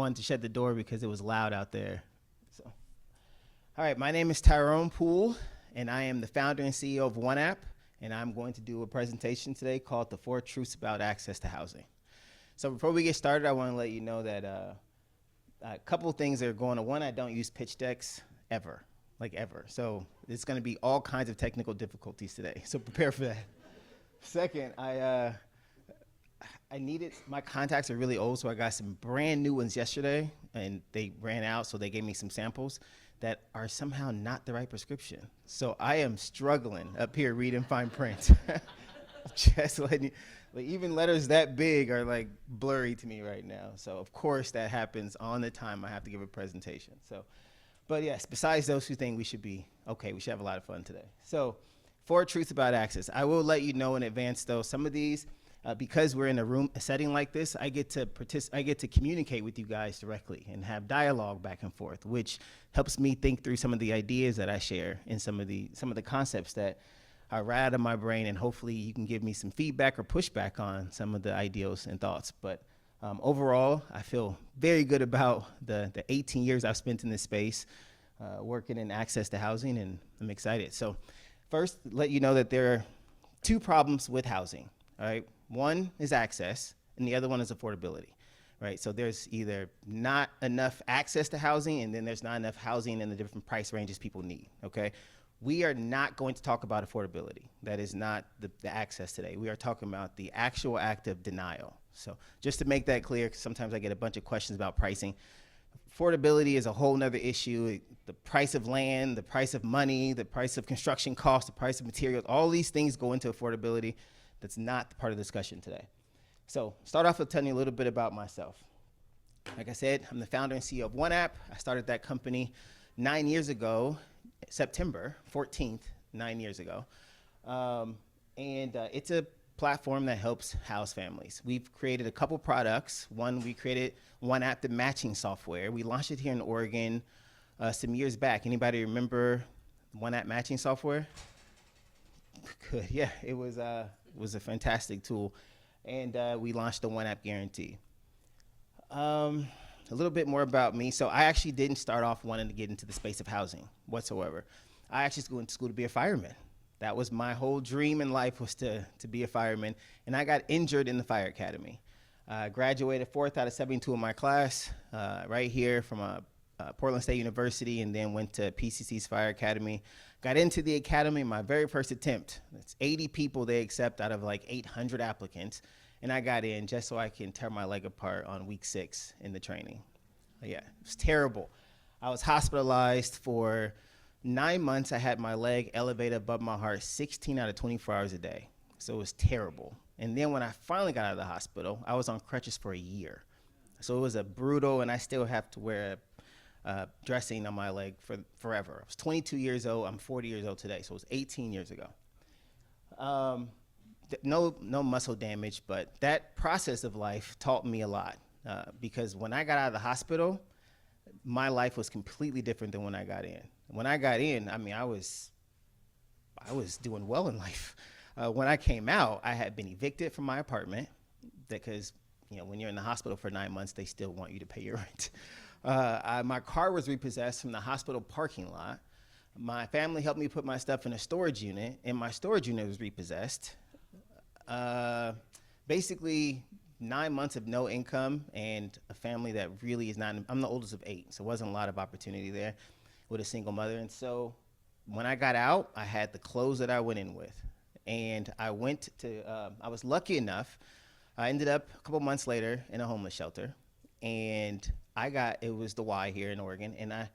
wanted to shut the door because it was loud out there. So, all right, my name is Tyrone Poole, and I am the founder and CEO of OneApp, and I'm going to do a presentation today called The 4 Truths About Access to Housing. So before we get started, I want to let you know that a couple of things are going on. One, I don't use pitch decks ever, like ever. So it's going to be all kinds of technical difficulties today, so prepare for that. Second, I needed, my contacts are really old, so I got some brand new ones yesterday, and they ran out, so they gave me some samples that are somehow not the right prescription. So I am struggling up here reading fine print. Just letting you, like, even letters that big are like blurry to me right now. So of course that happens on the time I have to give a presentation. So, but yes, besides those two things, we should be okay. We should have a lot of fun today. So 4 truths about access. I will let you know in advance though, some of these, because we're in a setting like this, I get to communicate with you guys directly and have dialogue back and forth, which helps me think through some of the ideas that I share and some of the concepts that are right out of my brain, and hopefully you can give me some feedback or pushback on some of the ideals and thoughts. But overall, I feel very good about the 18 years I've spent in this space, working in access to housing, and I'm excited. So first, let you know that there are 2 problems with housing, all right? One is access, and the other one is affordability, right? So there's either not enough access to housing, and then there's not enough housing in the different price ranges people need, okay? We are not going to talk about affordability. That is not the access today. We are talking about the actual act of denial. So just to make that clear, 'cause sometimes I get a bunch of questions about pricing. Affordability is a whole nother issue. The price of land, the price of money, the price of construction costs, the price of materials, all these things go into affordability. That's not the part of the discussion today. So start off with telling you a little bit about myself. Like I said, I'm the founder and CEO of OneApp. I started that company 9 years ago, September 14th, 9 years ago. It's a platform that helps house families. We've created a couple products. One, we created OneApp, the matching software. We launched it here in Oregon some years back. Anybody remember OneApp matching software? Good, yeah, it was a fantastic tool. And we launched the OneApp Guarantee. A little bit more about me. So I actually didn't start off wanting to get into the space of housing whatsoever. I actually went to school to be a fireman. That was my whole dream in life, was to be a fireman. And I got injured in the fire academy. I graduated 4th out of 72 in my class, right here from Portland State University, and then went to PCC's Fire Academy. Got into the academy my very first attempt. It's 80 people they accept out of like 800 applicants. And I got in just so I can tear my leg apart on week 6 in the training. Yeah, it was terrible. I was hospitalized for 9 months. I had my leg elevated above my heart 16 out of 24 hours a day. So it was terrible. And then when I finally got out of the hospital, I was on crutches for a year. So it was a brutal, and I still have to wear dressing on my leg for forever. I was 22 years old. I'm 40 years old today, so it was 18 years ago. No muscle damage, but that process of life taught me a lot, because when I got out of the hospital, my life was completely different than when I got in. When I got in, I mean, I was doing well in life. When I came out, I had been evicted from my apartment because, when you're in the hospital for 9 months, they still want you to pay your rent. My car was repossessed from the hospital parking lot. My family helped me put my stuff in a storage unit, and my storage unit was repossessed. Basically 9 months of no income, and a family that really is not, I'm the oldest of 8, so it wasn't a lot of opportunity there with a single mother. And so when I got out, I had the clothes that I went in with. And I went to, I was lucky enough, I ended up a couple months later in a homeless shelter. And it was the Y here in Oregon, and I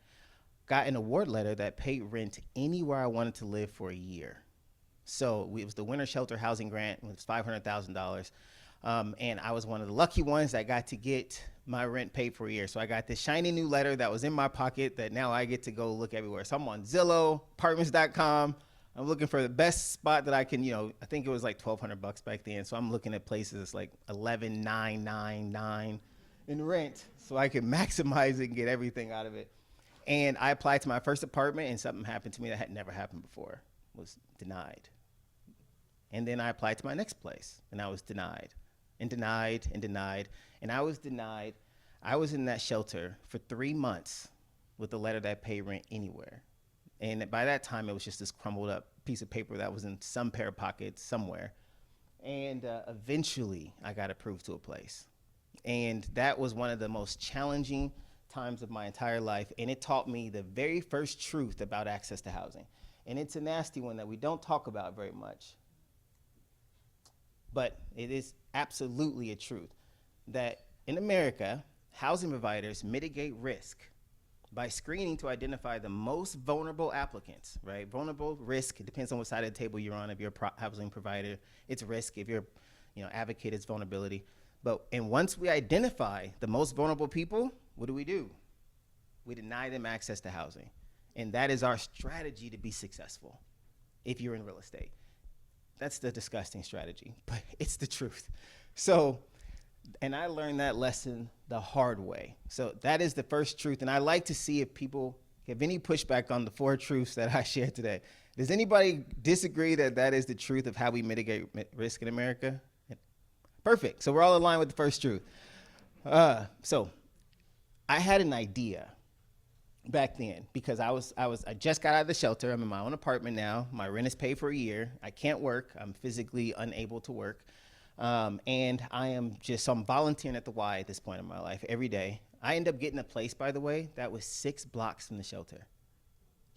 got an award letter that paid rent anywhere I wanted to live for a year. So it was the Winter Shelter Housing Grant. It was $500,000. And I was one of the lucky ones that got to get my rent paid for a year. So I got this shiny new letter that was in my pocket that now I get to go look everywhere. So I'm on Zillow, apartments.com. I'm looking for the best spot that I can, I think it was like $1,200 back then. So I'm looking at places like $11,999 in rent so I can maximize it and get everything out of it. And I applied to my first apartment, and something happened to me that had never happened before. Was denied. And then I applied to my next place, and I was denied and denied and denied. And I was denied I was in that shelter for 3 months with a letter that paid rent anywhere. And by that time, it was just this crumbled up piece of paper that was in some pair of pockets somewhere. And eventually, I got approved to a place. And that was one of the most challenging times of my entire life. And it taught me the very first truth about access to housing. And it's a nasty one that we don't talk about very much. But it is absolutely a truth that in America, housing providers mitigate risk by screening to identify the most vulnerable applicants, right? Vulnerable risk, it depends on what side of the table you're on. If you're a housing provider, it's risk. If you're, advocate, it's vulnerability. And once we identify the most vulnerable people, what do? We deny them access to housing. And that is our strategy to be successful if you're in real estate. That's the disgusting strategy, but it's the truth. So, and I learned that lesson the hard way. So that is the first truth. And I like to see if people have any pushback on the 4 truths that I shared today. Does anybody disagree that that is the truth of how we mitigate risk in America? Perfect. So we're all aligned with the first truth. So I had an idea back then because I just got out of the shelter. I'm in my own apartment now. My rent is paid for a year. I can't work. I'm physically unable to work. And I'm volunteering at the Y at this point in my life every day. I end up getting a place, by the way, that was 6 blocks from the shelter.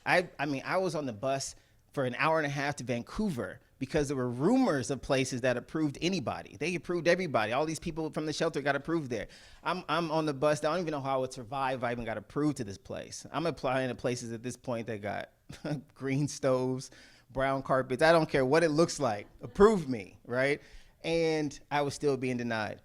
I was on the bus for an hour and a half to Vancouver because there were rumors of places that approved anybody. They approved everybody. All these people from the shelter got approved there. I'm on the bus. I don't even know how I would survive if I even got approved to this place. I'm applying to places at this point that got green stoves, brown carpets. I don't care what it looks like. Approve me, right? And I was still being denied.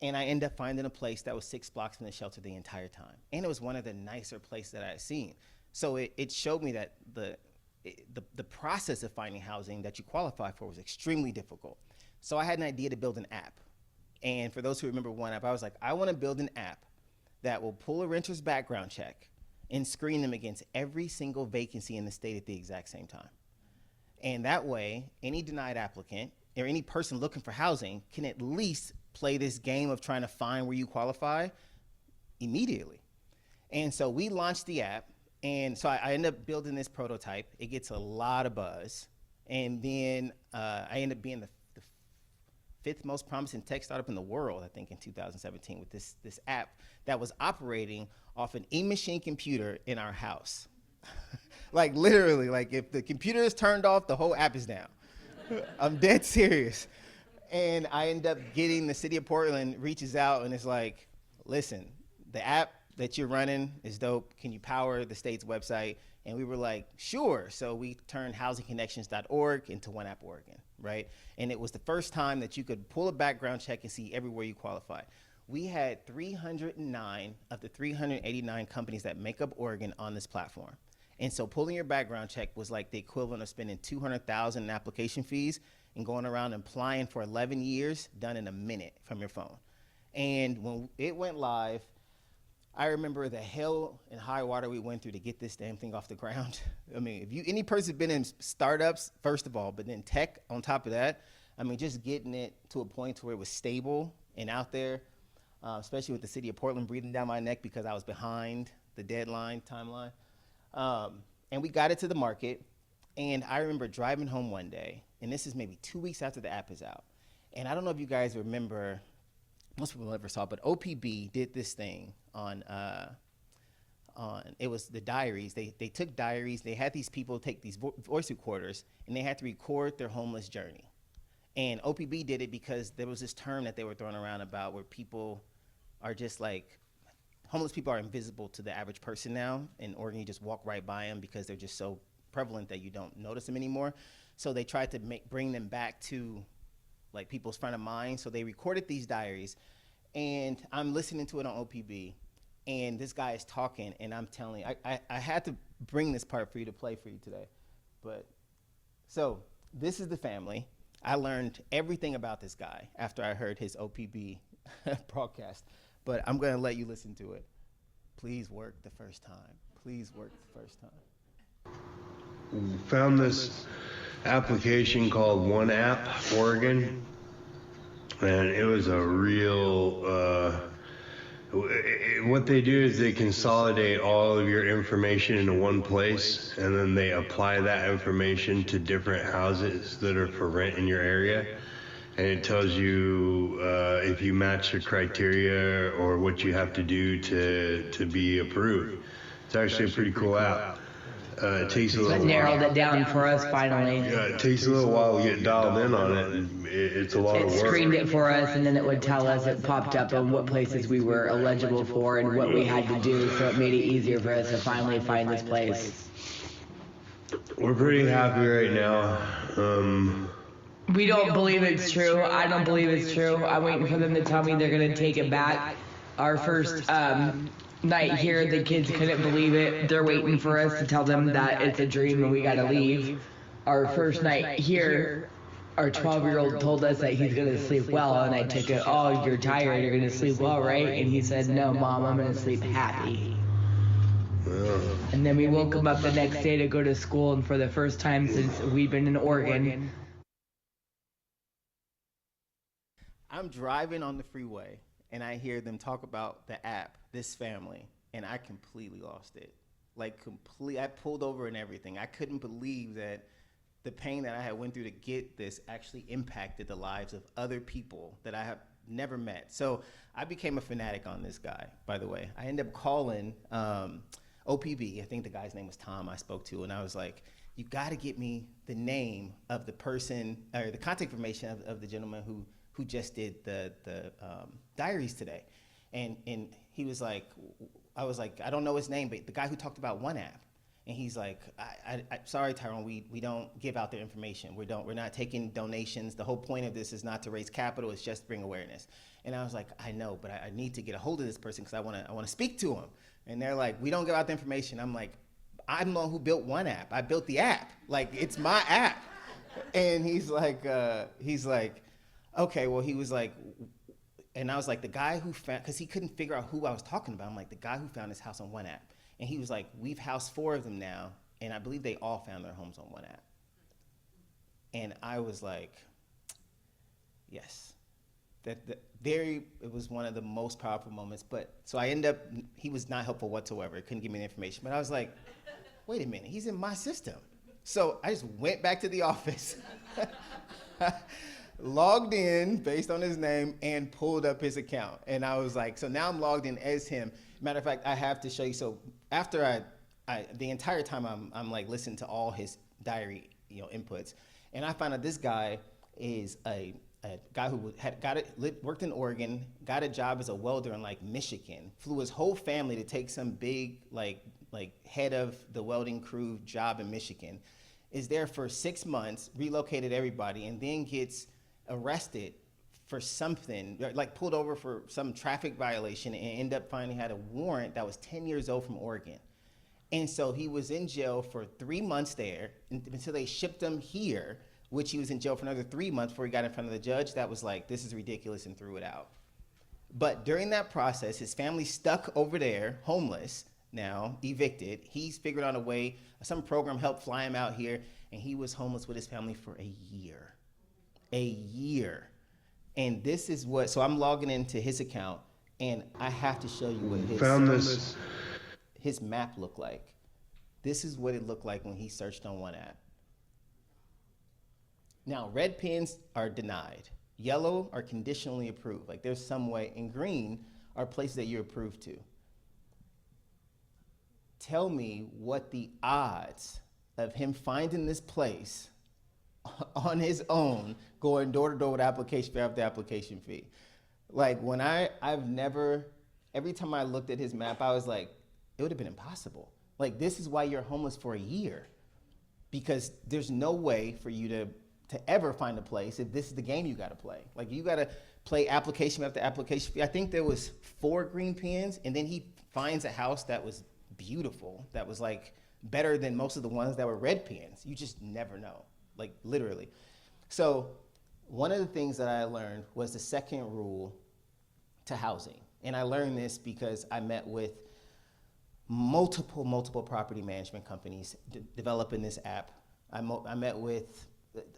And I ended up finding a place that was 6 blocks from the shelter the entire time. And it was one of the nicer places that I had seen. So it showed me that the process of finding housing that you qualify for was extremely difficult. So I had an idea to build an app. And for those who remember One App, I was like, I want to build an app that will pull a renter's background check and screen them against every single vacancy in the state at the exact same time. And that way, any denied applicant or any person looking for housing can at least play this game of trying to find where you qualify immediately. And so we launched the app. And so I ended up building this prototype. It gets a lot of buzz. And then I ended up being the 5th most promising tech startup in the world, I think, in 2017 with this app that was operating off an e-machine computer in our house. Like literally, like if the computer is turned off, the whole app is down. I'm dead serious. And I end up getting the city of Portland reaches out and is like, listen, the app that you're running is dope. Can you power the state's website? And we were like, sure. So we turned housingconnections.org into One App Oregon, right? And it was the first time that you could pull a background check and see everywhere you qualify. We had 309 of the 389 companies that make up Oregon on this platform. And so pulling your background check was like the equivalent of spending $200,000 in application fees and going around and applying for 11 years, done in a minute from your phone. And when it went live, I remember the hell and high water we went through to get this damn thing off the ground. I mean, if any person's been in startups, first of all, but then tech on top of that, I mean, just getting it to a point where it was stable and out there, especially with the city of Portland breathing down my neck because I was behind the deadline timeline. And we got it to the market. And I remember driving home one day, and this is maybe 2 weeks after the app is out. And I don't know if you guys remember, most people never saw it, but OPB did this thing on it was the diaries. They took diaries. They had these people take these voice recorders, and they had to record their homeless journey. And OPB did it because there was this term that they were throwing around about where people are just like, homeless people are invisible to the average person now. In Oregon, you just walk right by them because they're just so prevalent that you don't notice them anymore. So they tried to bring them back to like people's front of mind. So they recorded these diaries, and I'm listening to it on OPB, and this guy is talking, and I'm telling, I had to bring this part for you to play for you today. But so this is the family. I learned everything about this guy after I heard his OPB broadcast, but I'm gonna let you listen to it. Please work the first time. Please work the first time. We found this application called One App Oregon, and it was a real What they do is they consolidate all of your information into one place, and then they apply that information to different houses that are for rent in your area. And it tells you if you match the criteria or what you have to do to be approved. It's actually a pretty cool app. It takes a little That while. narrowed it down for us finally. Yeah, it takes a little while to get dialed in on it, and it's a lot It of work. screened it for us, and then it would tell us, it popped up on what places we were eligible for and what we had to do, so it made it easier for us to finally find this place. We're pretty happy right now. We don't believe it's true. I don't believe it's true. I'm waiting for them to tell me they're gonna take it back. Our first night here, the kids couldn't believe it. They're waiting for us to tell them that it's a dream and we gotta leave. Our first night here, our 12-year-old told us that he's gonna sleep well, and I took it, oh, you're tired, you're gonna sleep well, right? And he said, no, Mom, I'm gonna sleep happy. And then we woke him up the next day to go to school, and for the first time since we've been in Oregon, I'm driving on the freeway and I hear them talk about the app, This Family, and I completely lost it. Like I pulled over and everything. I couldn't believe that the pain that I had went through to get this actually impacted the lives of other people that I have never met. So I became a fanatic on this guy, by the way. I ended up calling OPB. I think the guy's name was Tom I spoke to, and I was like, you gotta get me the name of the person, or the contact information of the gentleman who just did the diaries today. And he was like, I was like, I don't know his name, but the guy who talked about One App. And he's like, I sorry, Tyrone, we don't give out their information. We're not taking donations. The whole point of this is not to raise capital, it's just to bring awareness. And I was like, I know, but I need to get a hold of this person because I wanna speak to him. And they're like, we don't give out the information. I'm like, I'm the one who built One App. I built the app. Like, it's my app. And he's like, okay, well, he was like, and I was like, the guy who found, because he couldn't figure out who I was talking about. I'm like, the guy who found his house on One App. And he was like, we've housed 4 of them now, and I believe they all found their homes on One App. And I was like, yes. It was one of the most powerful moments. But so I ended up, he was not helpful whatsoever. Couldn't give me the information. But I was like, wait a minute, he's in my system. So I just went back to the office, logged in based on his name, and pulled up his account. And I was like, so now I'm logged in as him. Matter of fact, I have to show you. So after the entire time I'm like listening to all his diary, inputs, and I found out this guy is a guy who worked in Oregon, got a job as a welder in like Michigan, flew his whole family to take some big like head of the welding crew job in Michigan, is there for 6 months, relocated everybody, and then gets arrested for something, like pulled over for some traffic violation, and end up finding had a warrant that was 10 years old from Oregon. And so he was in jail for 3 months there until they shipped him here, which he was in jail for another 3 months before he got in front of the judge. That was like, this is ridiculous, and threw it out. But during that process, his family stuck over there, homeless, now evicted. He's figured out a way, some program helped fly him out here, and he was homeless with his family for a year. A year. And this is what, so I'm logging into his account, and I have to show you what his map looked like. This is what it looked like when he searched on One App. Now, red pins are denied. Yellow are conditionally approved. Like there's some way, and green are places that you're approved to. Tell me what the odds of him finding this place on his own, going door to door with application fee after application fee. Like when every time I looked at his map, I was like, it would have been impossible. Like this is why you're homeless for a year, because there's no way for you to ever find a place if this is the game you gotta play. Like you gotta play application after application fee. I think there was 4 green pins, and then he finds a house that was beautiful, that was like better than most of the ones that were red pins. You just never know. Like literally. So one of the things that I learned was the second rule to housing. And I learned this because I met with multiple property management companies developing this app. I met with,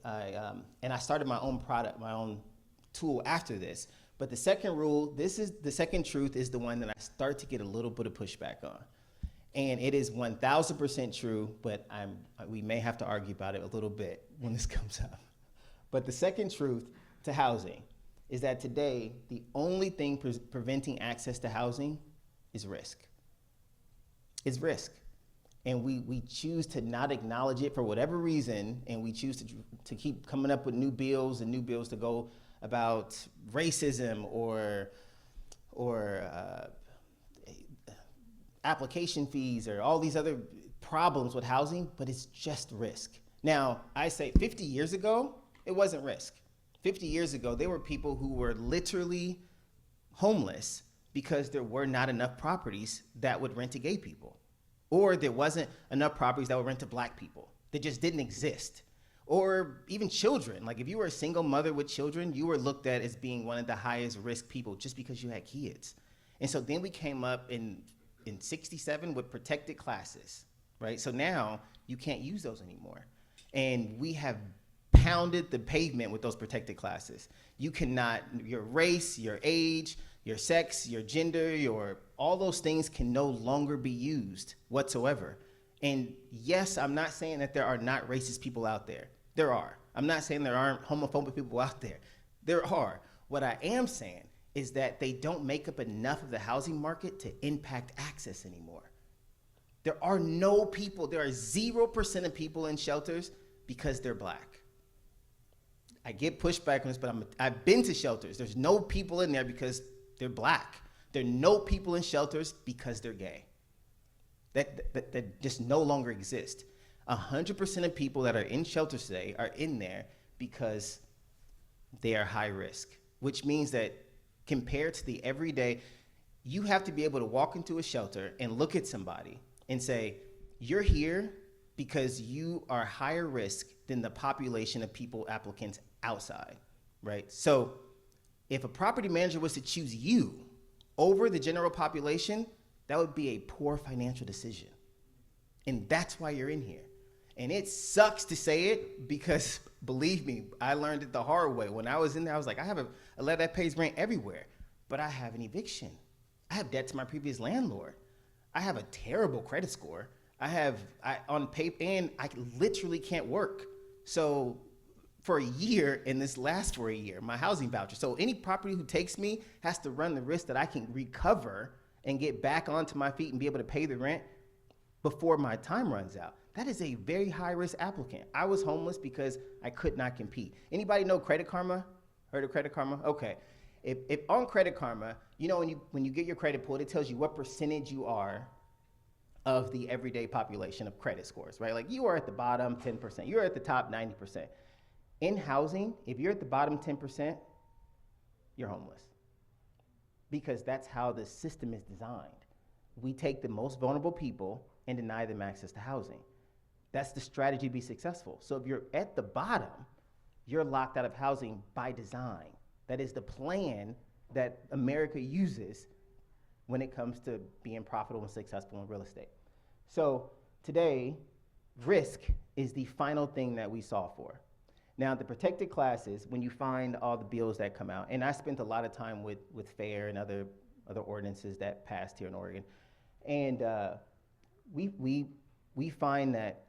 and I started my own product, my own tool after this. But the second rule, this is the second truth, is the one that I start to get a little bit of pushback on. And it is 1000% true, but we may have to argue about it a little bit when this comes up. But the second truth to housing is that today, the only thing preventing access to housing is risk. It's risk. And we choose to not acknowledge it for whatever reason, and we choose to keep coming up with new bills to go about racism or application fees or all these other problems with housing, but it's just risk. Now, I say 50 years ago, it wasn't risk. 50 years ago, there were people who were literally homeless because there were not enough properties that would rent to gay people. Or there wasn't enough properties that would rent to black people. They just didn't exist. Or even children. Like if you were a single mother with children, you were looked at as being one of the highest risk people just because you had kids. And so then we came up in 67 with protected classes, right? So now you can't use those anymore. And we have pounded the pavement with those protected classes. You cannot, your race, your age, your sex, your gender, all those things can no longer be used whatsoever. And yes, I'm not saying that there are not racist people out there. There are. I'm not saying there aren't homophobic people out there. There are. What I am saying is that they don't make up enough of the housing market to impact access anymore. There are 0% of people in shelters because they're black. I get pushback on this, but I've been to shelters. There's no people in there because they're black. There are no people in shelters because they're gay. That just no longer exist. 100% of people that are in shelters today are in there because they are high risk, which means that compared to the everyday, you have to be able to walk into a shelter and look at somebody and say, you're here because you are higher risk than the population of people, applicants outside, right? So if a property manager was to choose you over the general population, that would be a poor financial decision. And that's why you're in here. And it sucks to say it because, believe me, I learned it the hard way. When I was in there, I was like, I have a letter that pays rent everywhere, but I have an eviction. I have debt to my previous landlord. I have a terrible credit score. On paper, and I literally can't work. So for a year, and this lasts for a year, my housing voucher. So any property who takes me has to run the risk that I can recover and get back onto my feet and be able to pay the rent before my time runs out. That is a very high risk applicant. I was homeless because I could not compete. Anybody know Credit Karma? Heard of Credit Karma? Okay. If on Credit Karma, you know when you get your credit pulled, it tells you what percentage you are of the everyday population of credit scores, right? Like you are at the bottom 10%, you're at the top 90%. In housing, if you're at the bottom 10%, you're homeless. Because that's how the system is designed. We take the most vulnerable people and deny them access to housing. That's the strategy to be successful. So if you're at the bottom, you're locked out of housing by design. That is the plan that America uses when it comes to being profitable and successful in real estate. So today, risk is the final thing that we solve for. Now, the protected classes, when you find all the bills that come out, and I spent a lot of time with FAIR and other ordinances that passed here in Oregon, and we find that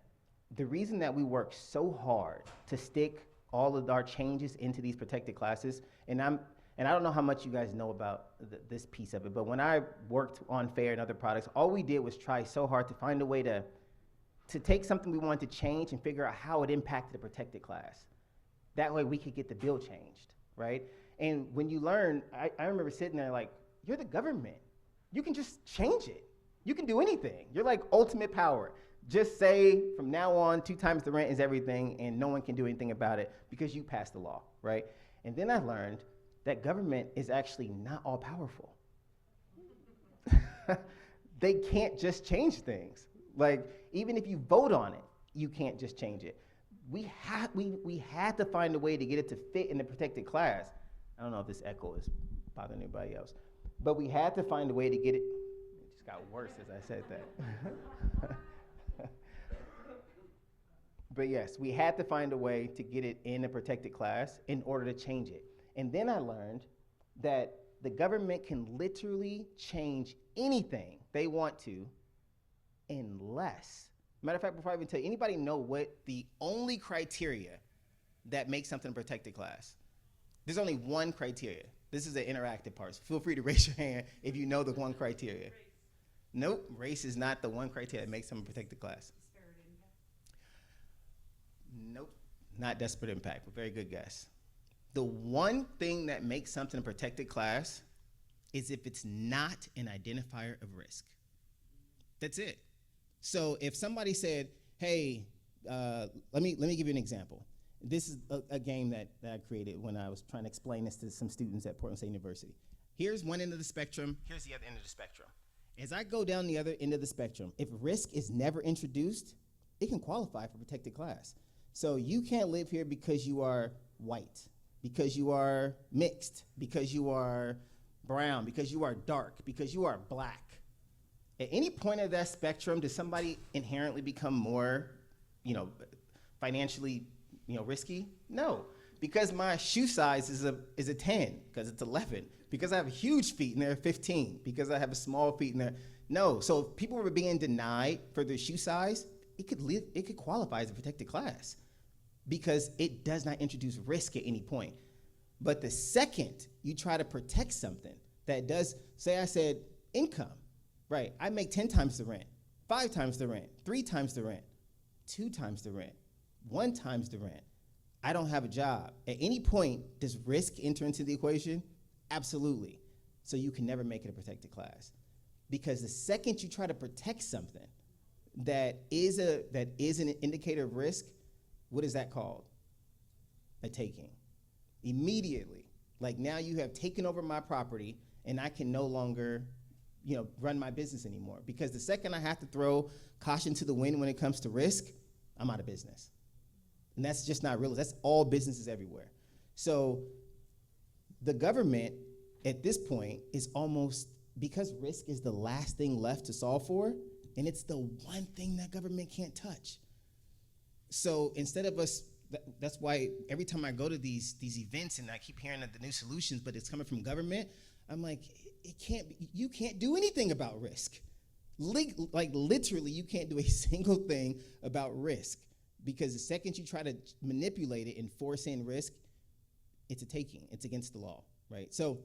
the reason that we work so hard to stick all of our changes into these protected classes, and I don't know how much you guys know about this piece of it, but when I worked on FAIR and other products, all we did was try so hard to find a way to take something we wanted to change and figure out how it impacted the protected class. That way we could get the bill changed, right? And when you learn, I remember sitting there like, you're the government. You can just change it. You can do anything. You're like ultimate power. Just say from now on, 2 times the rent is everything and no one can do anything about it because you passed the law, right? And then I learned that government is actually not all powerful. They can't just change things. Like, even if you vote on it, you can't just change it. We had to find a way to get it to fit in the protected class. I don't know if this echo is bothering anybody else, but we had to find a way to get it. It just got worse as I said that. But yes, we had to find a way to get it in a protected class in order to change it. And then I learned that the government can literally change anything they want to unless, matter of fact, before I even tell you, anybody know what the only criteria that makes something a protected class? There's only one criteria. This is an interactive part, so feel free to raise your hand if you know the one criteria. Race. Nope, race is not the one criteria that makes something a protected class. Disparate impact? Nope, not disparate impact, but very good guess. The one thing that makes something a protected class is if it's not an identifier of risk. That's it. So if somebody said, hey, let me give you an example. This is a game that I created when I was trying to explain this to some students at Portland State University. Here's one end of the spectrum, here's the other end of the spectrum. As I go down the other end of the spectrum, if risk is never introduced, it can qualify for protected class. So you can't live here because you are white, because you are mixed, because you are brown, because you are dark, because you are black. At any point of that spectrum, does somebody inherently become more, financially, risky? No, because my shoe size is a 10, because it's 11, because I have huge feet and they're 15, because I have a small feet and they're, no. So if people were being denied for their shoe size, it could qualify as a protected class because it does not introduce risk at any point. But the second you try to protect something that does, say I said income, right? I make 10 times the rent, 5 times the rent, 3 times the rent, 2 times the rent, 1 times the rent. I don't have a job. At any point, does risk enter into the equation? Absolutely. So you can never make it a protected class. Because the second you try to protect something that is an indicator of risk, what is that called? A taking. Immediately. Like now you have taken over my property and I can no longer run my business anymore. Because the second I have to throw caution to the wind when it comes to risk, I'm out of business. And that's just not real. That's all businesses everywhere. So the government at this point is almost, because risk is the last thing left to solve for, and it's the one thing that government can't touch. So instead of us, that's why every time I go to these events and I keep hearing the new solutions, but it's coming from government, I'm like, you can't do anything about risk. Literally, you can't do a single thing about risk, because the second you try to manipulate it and force in risk, it's a taking. It's against the law, right? So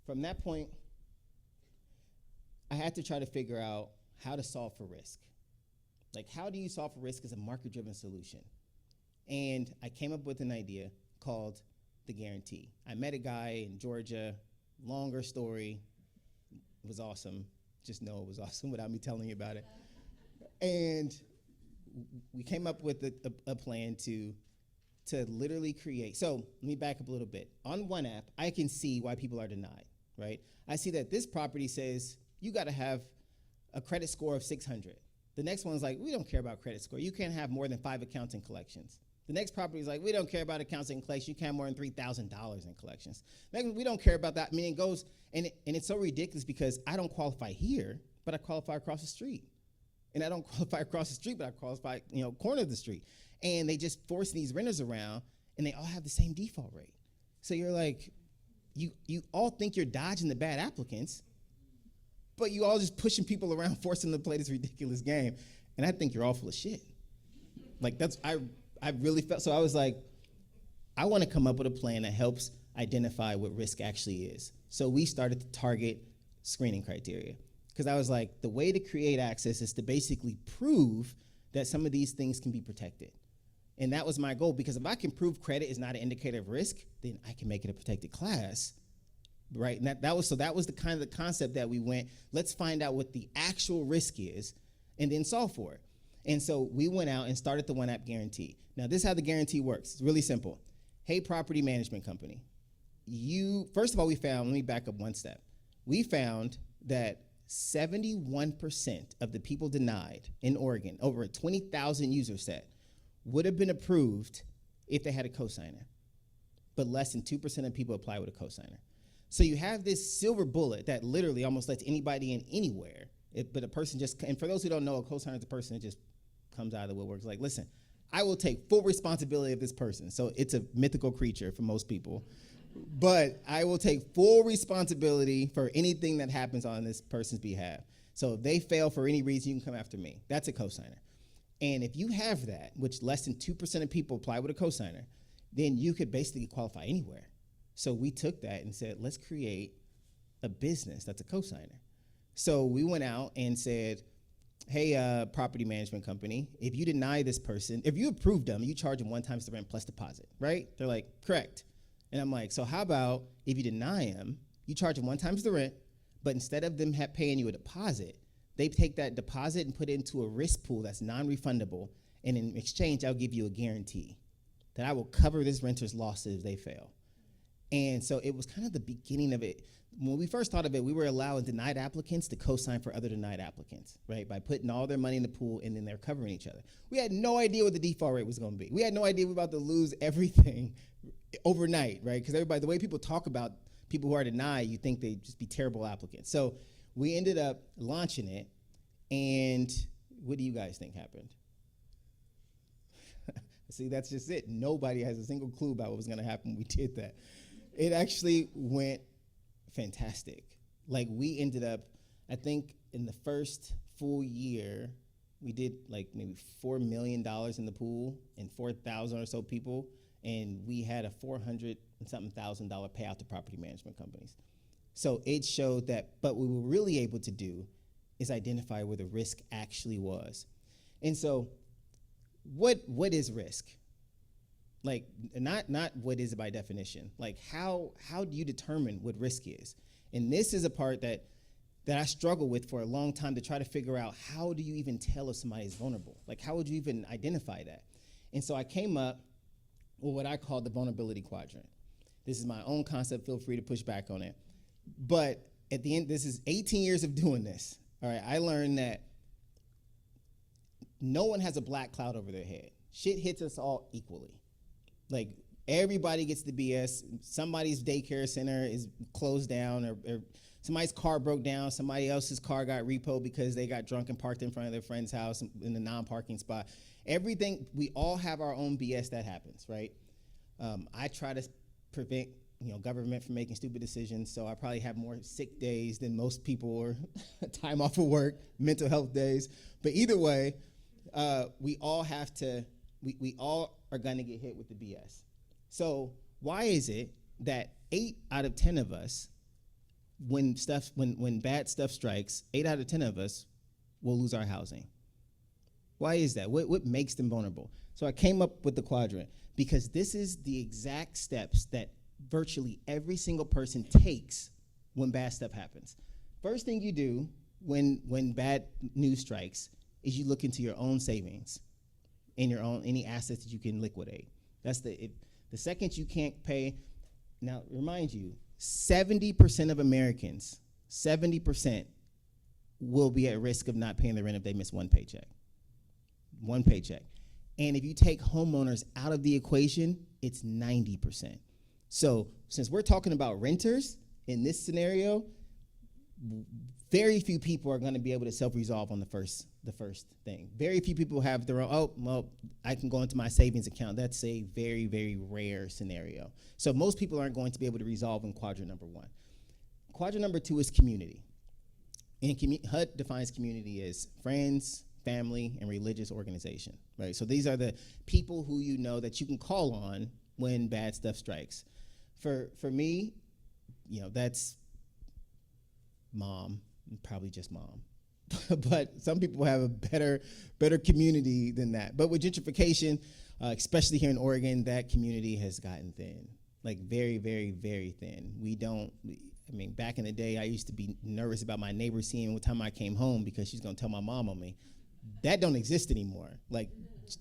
from that point, I had to try to figure out how to solve for risk. Like, how do you solve for risk as a market-driven solution? And I came up with an idea called the guarantee. I met a guy in Georgia, longer story. It was awesome. Just know it was awesome without me telling you about it. And we came up with a plan to literally create. So let me back up a little bit. On one app, I can see why people are denied, right? I see that this property says you got to have a credit score of 600. The next one's like, we don't care about credit score. You can't have more than 5 accounts in collections. The next property is like, we don't care about accounts in collections. You can't have more than $3,000 in collections. Next, we don't care about that. I mean, it goes, and it's so ridiculous because I don't qualify here, but I qualify across the street. And I don't qualify across the street, but I qualify, corner of the street. And they just force these renters around, and they all have the same default rate. So you're like, you all think you're dodging the bad applicants, but you all just pushing people around, forcing them to play this ridiculous game. And I think you're all full of shit. Like I really felt, so I was like, I want to come up with a plan that helps identify what risk actually is. So we started to target screening criteria. Because I was like, the way to create access is to basically prove that some of these things can be protected. And that was my goal, because if I can prove credit is not an indicator of risk, then I can make it a protected class, right? And that was the kind of the concept that we went, let's find out what the actual risk is and then solve for it. And so we went out and started the One App Guarantee. Now, this is how the guarantee works. It's really simple. Hey, property management company, first of all, let me back up one step. We found that 71% of the people denied in Oregon, over a 20,000 user set, would have been approved if they had a cosigner. But less than 2% of people apply with a cosigner. So you have this silver bullet that literally almost lets anybody in anywhere. But a person and for those who don't know, a cosigner is a person that just comes out of the woodwork. It's like, listen, I will take full responsibility of this person. So it's a mythical creature for most people. But I will take full responsibility for anything that happens on this person's behalf. So if they fail for any reason, you can come after me. That's a cosigner. And if you have that, which less than 2% of people apply with a cosigner, then you could basically qualify anywhere. So we took that and said, let's create a business that's a cosigner. So we went out and said, hey, property management company, if you deny this person, if you approve them, you charge them 1 times the rent plus deposit, right? They're like, correct. And I'm like, so how about if you deny them, you charge them 1 times the rent, but instead of them paying you a deposit, they take that deposit and put it into a risk pool that's non-refundable, and in exchange, I'll give you a guarantee that I will cover this renter's losses if they fail. And so it was kind of the beginning of it. When we first thought of it, we were allowing denied applicants to co-sign for other denied applicants, right? By putting all their money in the pool and then they're covering each other. We had no idea what the default rate was gonna be. We had no idea we were about to lose everything overnight, right? Because everybody, the way people talk about people who are denied, you think they'd just be terrible applicants. So we ended up launching it, and what do you guys think happened? See, that's just it. Nobody has a single clue about what was gonna happen when we did that. It actually went fantastic. Like, we ended up, I think in the first full year, we did like maybe $4 million in the pool and 4,000 or so people, and we had a $400 and something thousand payout to property management companies. So it showed that, but what we were really able to do is identify where the risk actually was. And so what is risk? Like, not what is it by definition. Like, how do you determine what risk is? And this is a part that I struggle with for a long time, to try to figure out, how do you even tell if somebody is vulnerable? Like, how would you even identify that? And so I came up with what I call the vulnerability quadrant. This is my own concept. Feel free to push back on it. But at the end, this is 18 years of doing this. All right, I learned that no one has a black cloud over their head. Shit hits us all equally. Like, everybody gets the BS. Somebody's daycare center is closed down, or somebody's car broke down. Somebody else's car got repoed because they got drunk and parked in front of their friend's house in the non-parking spot. Everything, we all have our own BS that happens, right? I try to prevent, government from making stupid decisions, so I probably have more sick days than most people, or time off of work, mental health days. But either way, we all have to, we all are gonna get hit with the BS. So why is it that 8 out of 10 of us, when bad stuff strikes, 8 out of 10 of us will lose our housing? Why is that? What makes them vulnerable? So I came up with the quadrant because this is the exact steps that virtually every single person takes when bad stuff happens. First thing you do when bad news strikes is you look into your own savings and any assets that you can liquidate. That's the second you can't pay. Now, remind you, 70% of Americans, 70% will be at risk of not paying the rent if they miss one paycheck. One paycheck. And if you take homeowners out of the equation, it's 90%. So since we're talking about renters in this scenario, very few people are going to be able to self-resolve on the first thing. Very few people have their own, I can go into my savings account. That's a very, very rare scenario. So most people aren't going to be able to resolve in quadrant number 1. Quadrant number 2 is community. And HUD defines community as friends, family, and religious organization, right? So these are the people who you know that you can call on when bad stuff strikes. For me, that's mom, probably just mom. But some people have a better community than that. But with gentrification, especially here in Oregon, that community has gotten thin, like very, very, very thin. Back in the day, I used to be nervous about my neighbor seeing what time I came home because she's gonna tell my mom on me. That don't exist anymore. Like,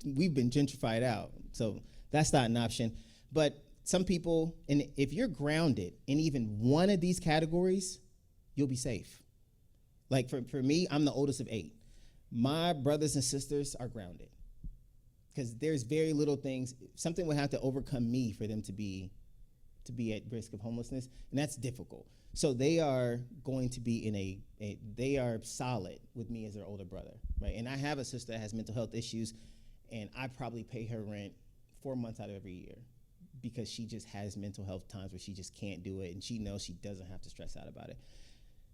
we've been gentrified out. So that's not an option. But some people, and if you're grounded in even one of these categories, you'll be safe. Like, for me, I'm the oldest of 8. My brothers and sisters are grounded because there's very little things. Something would have to overcome me for them to be at risk of homelessness, and that's difficult. So they are going to be they are solid with me as their older brother, right? And I have a sister that has mental health issues, and I probably pay her rent 4 months out of every year because she just has mental health times where she just can't do it, and she knows she doesn't have to stress out about it.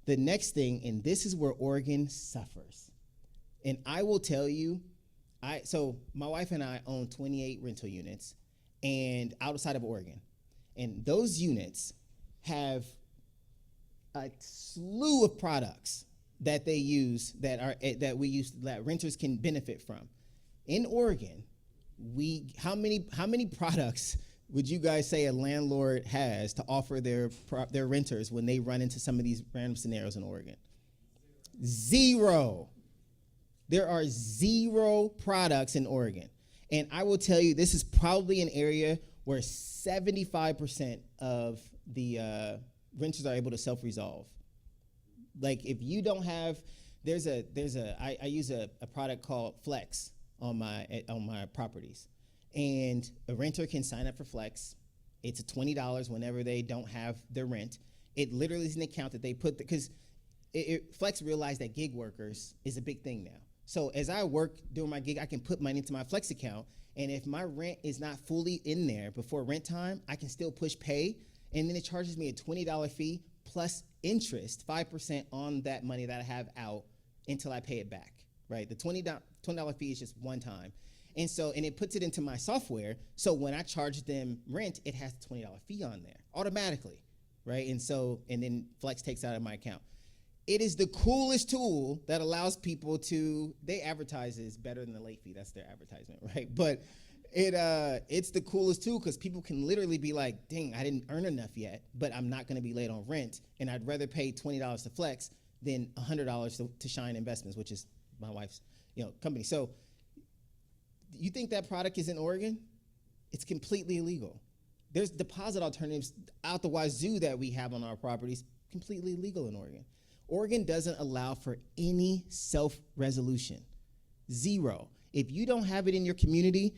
The next thing, and this is where Oregon suffers, and I will tell you, so my wife and I own 28 rental units and outside of Oregon, and those units have a slew of products that they use that renters can benefit from. In Oregon, how many products would you guys say a landlord has to offer their renters when they run into some of these random scenarios in Oregon? Zero. There are 0 products in Oregon. And I will tell you, this is probably an area where 75% of the renters are able to self-resolve. Like if you don't have, I use a product called Flex on my properties. And a renter can sign up for Flex. It's a $20 whenever they don't have their rent. It literally is an account that they put, because Flex realized that gig workers is a big thing now. So as I work doing my gig, I can put money into my Flex account, and if my rent is not fully in there before rent time, I can still push pay, and then it charges me a $20 fee plus interest, 5% on that money that I have out until I pay it back, right? The $20 fee is just one time. And it puts it into my software, so when I charge them rent, it has the $20 fee on there automatically, right? And then Flex takes out of my account. It is the coolest tool that allows people they advertise is better than the late fee. That's their advertisement, right? But it's the coolest tool because people can literally be like, dang, I didn't earn enough yet, but I'm not gonna be late on rent, and I'd rather pay $20 to Flex than $100 to Shine Investments, which is my wife's company. So you think that product is in Oregon? It's completely illegal. There's deposit alternatives out the wazoo that we have on our properties, completely illegal in Oregon. Oregon doesn't allow for any self-resolution. 0. If you don't have it in your community,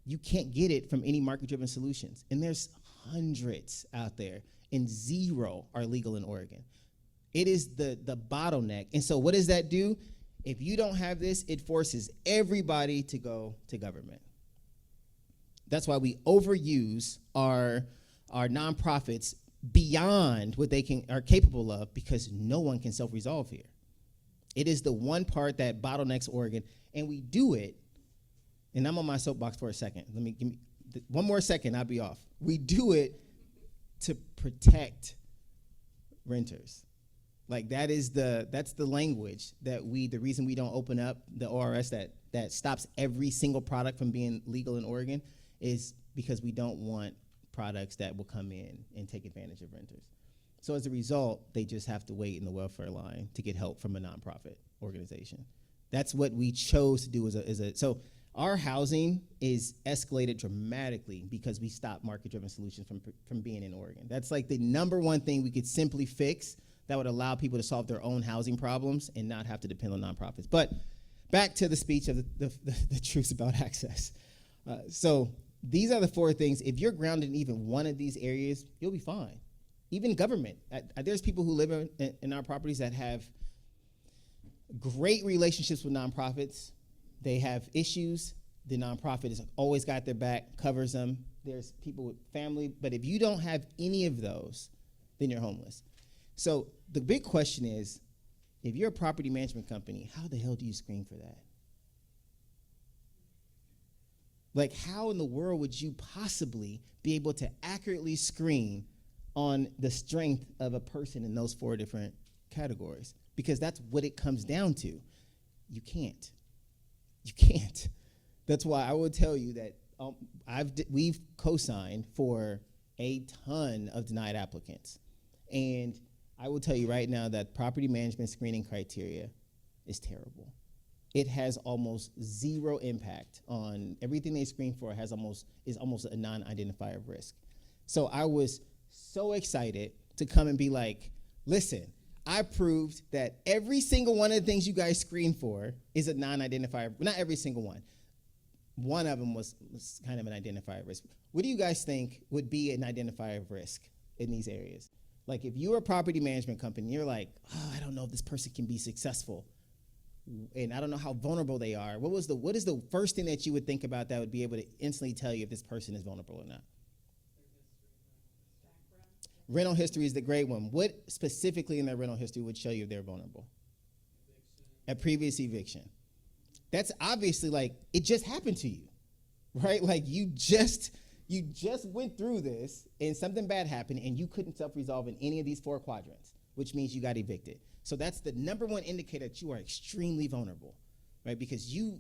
you can't get it from any market-driven solutions. And there's hundreds out there, and 0 are legal in Oregon. It is the bottleneck. And so what does that do? If you don't have this, it forces everybody to go to government. That's why we overuse our nonprofits beyond what they are capable of, because no one can self-resolve here. It is the one part that bottlenecks Oregon, and we do it, and I'm on my soapbox for a second. Give me one more second, I'll be off. We do it to protect renters. Like that's the language that the reason we don't open up the ORS that stops every single product from being legal in Oregon is because we don't want products that will come in and take advantage of renters. So as a result, they just have to wait in the welfare line to get help from a nonprofit organization. That's what we chose to do so our housing is escalated dramatically because we stopped market-driven solutions from being in Oregon. That's like the number one thing we could simply fix that would allow people to solve their own housing problems and not have to depend on nonprofits. But back to the speech of the truths about access. So these are the 4 things. If you're grounded in even one of these areas, you'll be fine. Even government. There's people who live in our properties that have great relationships with nonprofits. They have issues. The nonprofit has always got their back, covers them. There's people with family. But if you don't have any of those, then you're homeless. So the big question is, if you're a property management company, how the hell do you screen for that? Like, how in the world would you possibly be able to accurately screen on the strength of a person in those 4 different categories? Because that's what it comes down to. You can't. You can't. That's why I will tell you that we've co-signed for a ton of denied applicants. And I will tell you right now that property management screening criteria is terrible. It has almost 0 impact on everything they screen for. Is almost a non-identifier of risk. So I was so excited to come and be like, listen, I proved that every single one of the things you guys screen for is a non-identifier. Not every single one. One of them was kind of an identifier of risk. What do you guys think would be an identifier of risk in these areas? Like if you're a property management company, you're like, oh, I don't know if this person can be successful, and I don't know how vulnerable they are. What is the first thing that you would think about that would be able to instantly tell you if this person is vulnerable or not? Rental history is the great one. What specifically in their rental history would show you they're vulnerable? A previous eviction. That's obviously like, it just happened to you, right? Like you just went through this and something bad happened and you couldn't self-resolve in any of these 4 quadrants, which means you got evicted. So that's the number one indicator that you are extremely vulnerable, right? Because you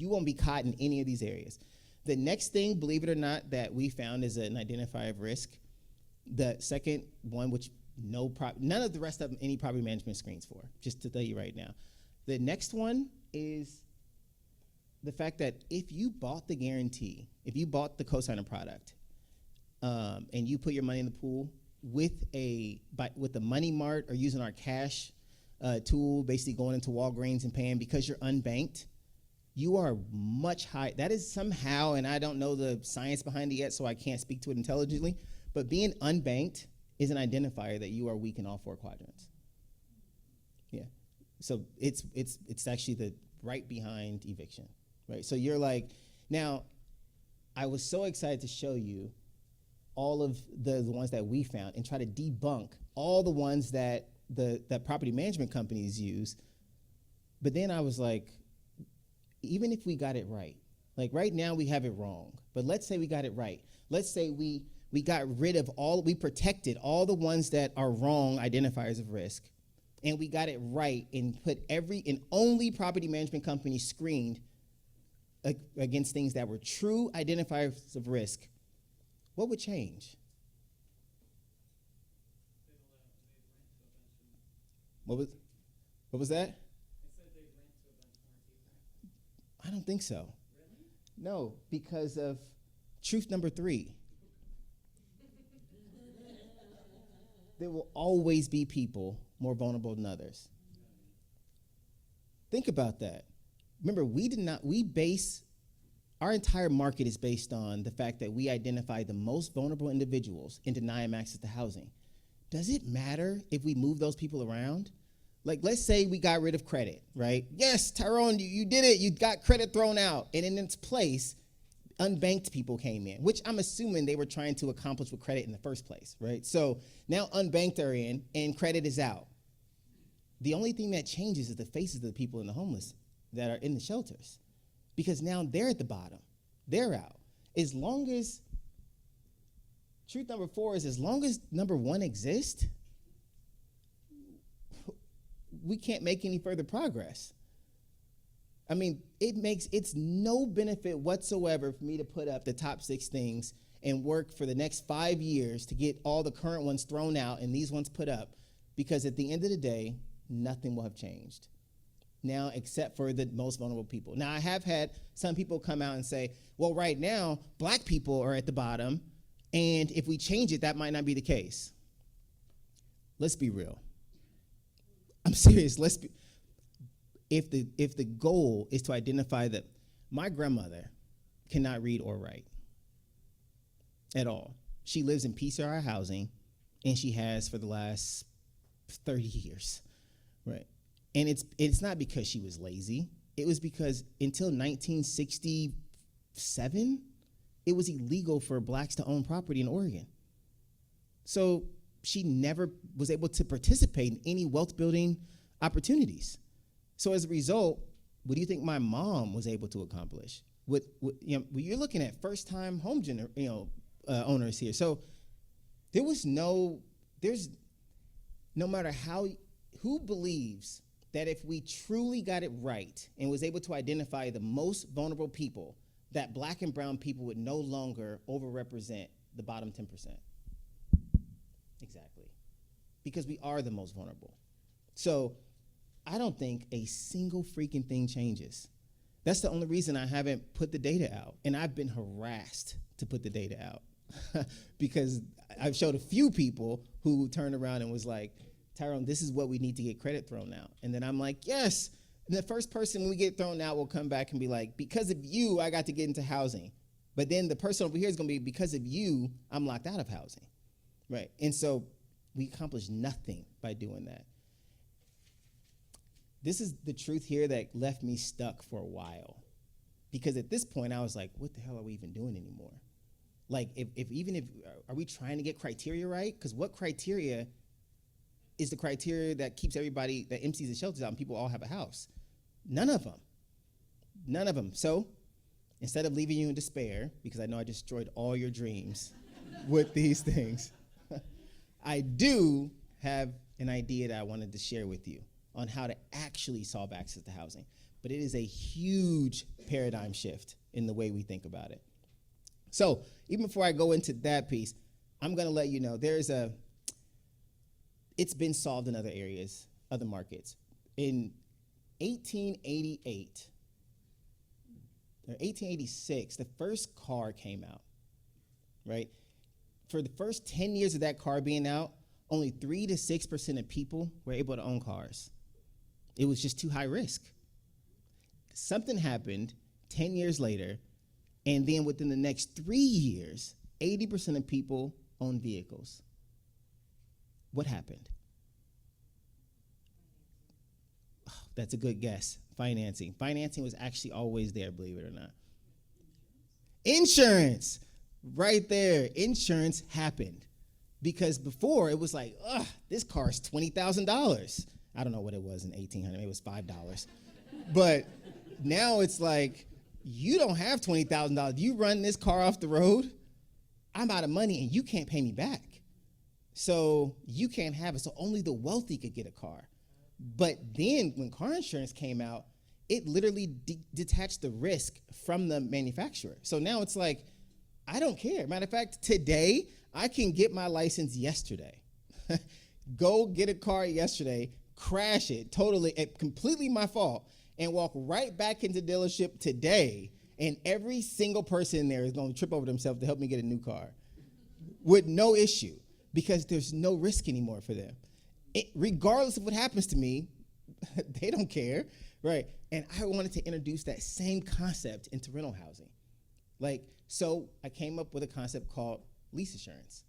won't be caught in any of these areas. The next thing, believe it or not, that we found is an identifier of risk. The second one, which none of the rest of them, any property management screens for, just to tell you right now. The next one is the fact that if you bought the guarantee, if you bought the cosigner product, and you put your money in the pool with the Money Mart or using our cash tool, basically going into Walgreens and paying because you're unbanked, you are much higher. That is somehow, and I don't know the science behind it yet, so I can't speak to it intelligently, but being unbanked is an identifier that you are weak in all 4 quadrants. Yeah. So it's actually the right behind eviction, right? So you're like, now, I was so excited to show you all of the ones that we found and try to debunk all the ones that that property management companies use. But then I was like, even if we got it right, like right now we have it wrong, but let's say we got it right. Let's say we got rid of we protected all the ones that are wrong identifiers of risk, and we got it right and put and only property management companies screened against things that were true identifiers of risk. What would change? What was that? I don't think so. Really? No, because of truth number 3. There will always be people more vulnerable than others. Think about that. Remember, our entire market is based on the fact that we identify the most vulnerable individuals and deny them access to housing. Does it matter if we move those people around? Like, let's say we got rid of credit, right? Yes, Tyrone, you did it. You got credit thrown out. And in its place, unbanked people came in, which I'm assuming they were trying to accomplish with credit in the first place, right? So now unbanked are in and credit is out. The only thing that changes is the faces of the people in the homeless that are in the shelters, because now they're at the bottom. They're out. As long as, truth number 4 is, as long as number 1 exists, we can't make any further progress. I mean, it's no benefit whatsoever for me to put up the top 6 things and work for the next 5 years to get all the current ones thrown out and these ones put up, because at the end of the day, nothing will have changed now except for the most vulnerable people. Now, I have had some people come out and say, well, right now, black people are at the bottom, and if we change it, that might not be the case. Let's be real. I'm serious. If the goal is to identify that my grandmother cannot read or write at all. She lives in PCR housing, and she has for the last 30 years, right? And it's not because she was lazy. It was because until 1967, it was illegal for blacks to own property in Oregon. So she never was able to participate in any wealth building opportunities. So as a result, what do you think my mom was able to accomplish? You're looking at first-time home owners here. So there's no matter who believes that if we truly got it right and was able to identify the most vulnerable people, that black and brown people would no longer overrepresent the bottom 10%. Exactly. Because we are the most vulnerable. So I don't think a single freaking thing changes. That's the only reason I haven't put the data out. And I've been harassed to put the data out because I've showed a few people who turned around and was like, Tyrone, this is what we need to get credit thrown out. And then I'm like, yes. And the first person when we get thrown out will come back and be like, because of you, I got to get into housing. But then the person over here is going to be, because of you, I'm locked out of housing. Right. And so we accomplished nothing by doing that. This is the truth here that left me stuck for a while. Because at this point, I was like, what the hell are we even doing anymore? Like, are we trying to get criteria right? Because what criteria is the criteria that keeps everybody, that empties the shelters out and people all have a house? None of them. None of them. So instead of leaving you in despair, because I know I destroyed all your dreams with these things, I do have an idea that I wanted to share with you on how to actually solve access to housing. But it is a huge paradigm shift in the way we think about it. So even before I go into that piece, I'm gonna let you know it's been solved in other areas, other markets. In 1888, or 1886, the first car came out, right? For the first 10 years of that car being out, only 3 to 6% of people were able to own cars. It was just too high risk. Something happened 10 years later, and then within the next 3 years, 80% of people own vehicles. What happened? Oh, that's a good guess. Financing. Financing was actually always there, believe it or not. Insurance. Right there. Insurance happened. Because before, it was like, this car is $20,000. I don't know what it was in 1800. Maybe it was $5. But now it's like, you don't have $20,000. You run this car off the road, I'm out of money, and you can't pay me back. So you can't have it. So only the wealthy could get a car. But then when car insurance came out, it literally detached the risk from the manufacturer. So now it's like, I don't care. Matter of fact, today, I can get my license yesterday. Go get a car yesterday, crash it, totally, completely my fault, and walk right back into dealership today, and every single person in there is going to trip over themselves to help me get a new car with no issue, because there's no risk anymore for them. Regardless of what happens to me, they don't care, right? And I wanted to introduce that same concept into rental housing. So I came up with a concept called lease assurance,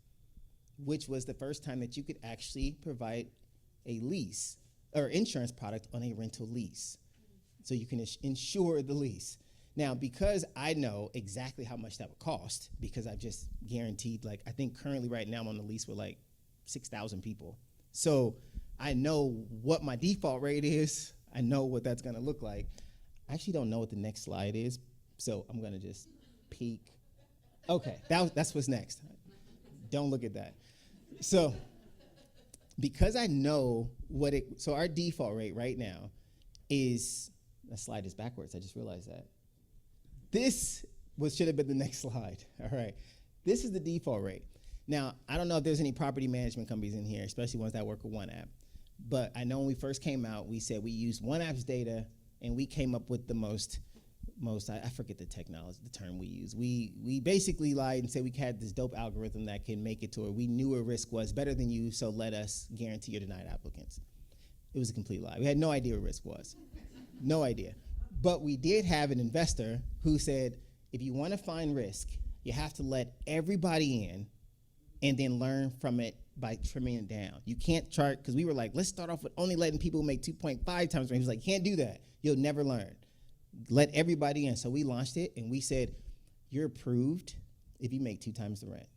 which was the first time that you could actually provide a lease or insurance product on a rental lease. So you can insure the lease. Now, because I know exactly how much that would cost, because I've just guaranteed, I think currently right now I'm on the lease with 6,000 people. So I know what my default rate is. I know what that's gonna look like. I actually don't know what the next slide is, so I'm gonna just peek. Okay, that's what's next. Don't look at that. So because I know so our default rate right now is, that slide is backwards, I just realized that. This should have been the next slide, all right. This is the default rate. Now, I don't know if there's any property management companies in here, especially ones that work with OneApp, but I know when we first came out, we said we used OneApp's data, and we came up with the most, I forget the technology, the term we use. We basically lied and said we had this dope algorithm that can make it to where we knew a risk was better than you, so let us guarantee or denied applicants. It was a complete lie. We had no idea what risk was. No idea. But we did have an investor who said, if you want to find risk, you have to let everybody in and then learn from it by trimming it down. You can't chart, because we were like, let's start off with only letting people make 2.5 times rent. He was like, can't do that. You'll never learn. Let everybody in. So we launched it, and we said, you're approved if you make 2 times the rent.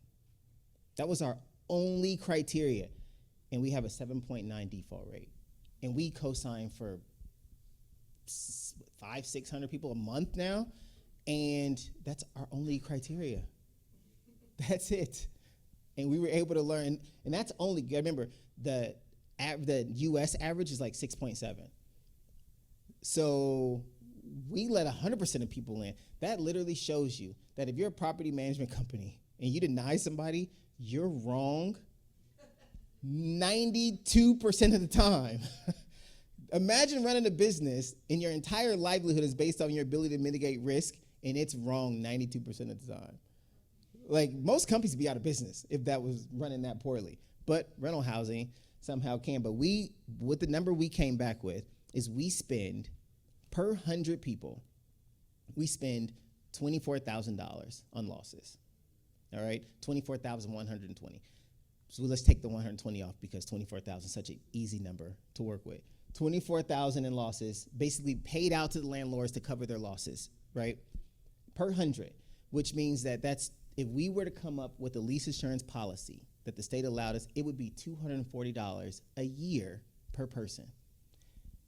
That was our only criteria. And we have a 7.9 default rate. And we co-sign for 500-600 people a month now, and that's our only criteria. That's it. And we were able to learn, and that's only, remember, the US average is 6.7. So we let 100% of people in. That literally shows you that if you're a property management company and you deny somebody, you're wrong 92% of the time. Imagine running a business and your entire livelihood is based on your ability to mitigate risk, and it's wrong 92% of the time. Most companies would be out of business if that was running that poorly. But rental housing somehow can. But what the number we came back with is we spend, per 100 people, we spend $24,000 on losses. All right, 24,120. So let's take the 120 off, because 24,000 is such an easy number to work with. 24,000 in losses, basically paid out to the landlords to cover their losses, right? Per 100, which means that's if we were to come up with a lease assurance policy that the state allowed us, it would be $240 a year per person.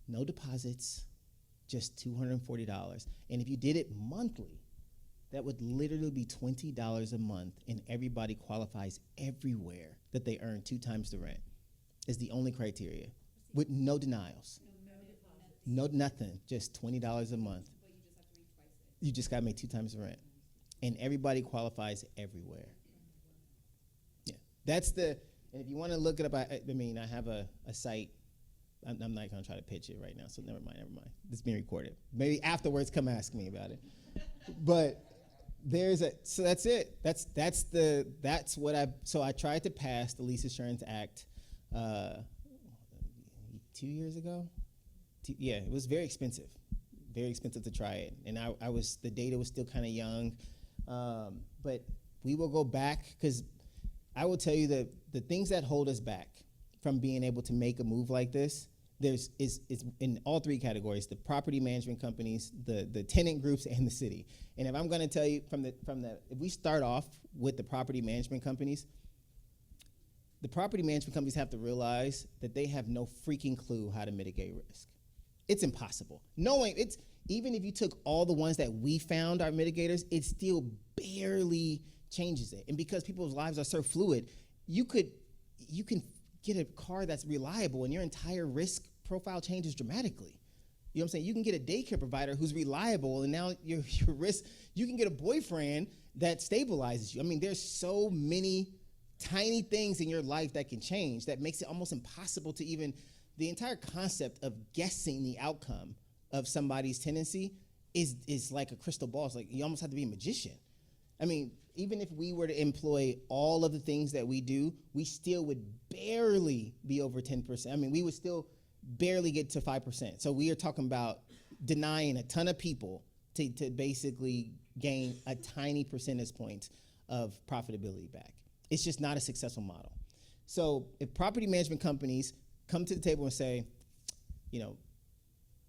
No deposits, just $240. And if you did it monthly, that would literally be $20 a month, and everybody qualifies everywhere that they earn 2 times the rent. Is the only criteria, with no denials. No nothing, just $20 a month. But you just have to reach twice it. You just gotta make 2 times the rent. And everybody qualifies everywhere. Yeah, that's and if you wanna look it up, I mean, I have a site. I'm not gonna try to pitch it right now, so never mind. It's being recorded. Maybe afterwards come ask me about it. But so that's it. So I tried to pass the Lease Assurance Act 2 years ago. Yeah, it was very expensive to try it. And the data was still kind of young. But we will go back, because I will tell you that the things that hold us back from being able to make a move like this, is in all 3 categories: the property management companies, the tenant groups, and the city. And if I'm going to tell you if we start off with the property management companies, the property management companies have to realize that they have no freaking clue how to mitigate risk. It's impossible. Even if you took all the ones that we found are mitigators, it still barely changes it. And because people's lives are so fluid, you can get a car that's reliable and your entire risk profile changes dramatically. You know what I'm saying? You can get a daycare provider who's reliable, and now your risk, you can get a boyfriend that stabilizes you. I mean, there's so many tiny things in your life that can change that makes it almost impossible to even, the entire concept of guessing the outcome of somebody's tenancy is like a crystal ball. It's like you almost have to be a magician. I mean, even if we were to employ all of the things that we do, we still would barely be over 10%. I mean, we would still barely get to 5%. So we are talking about denying a ton of people to basically gain a tiny percentage point of profitability back. It's just not a successful model. So if property management companies come to the table and say,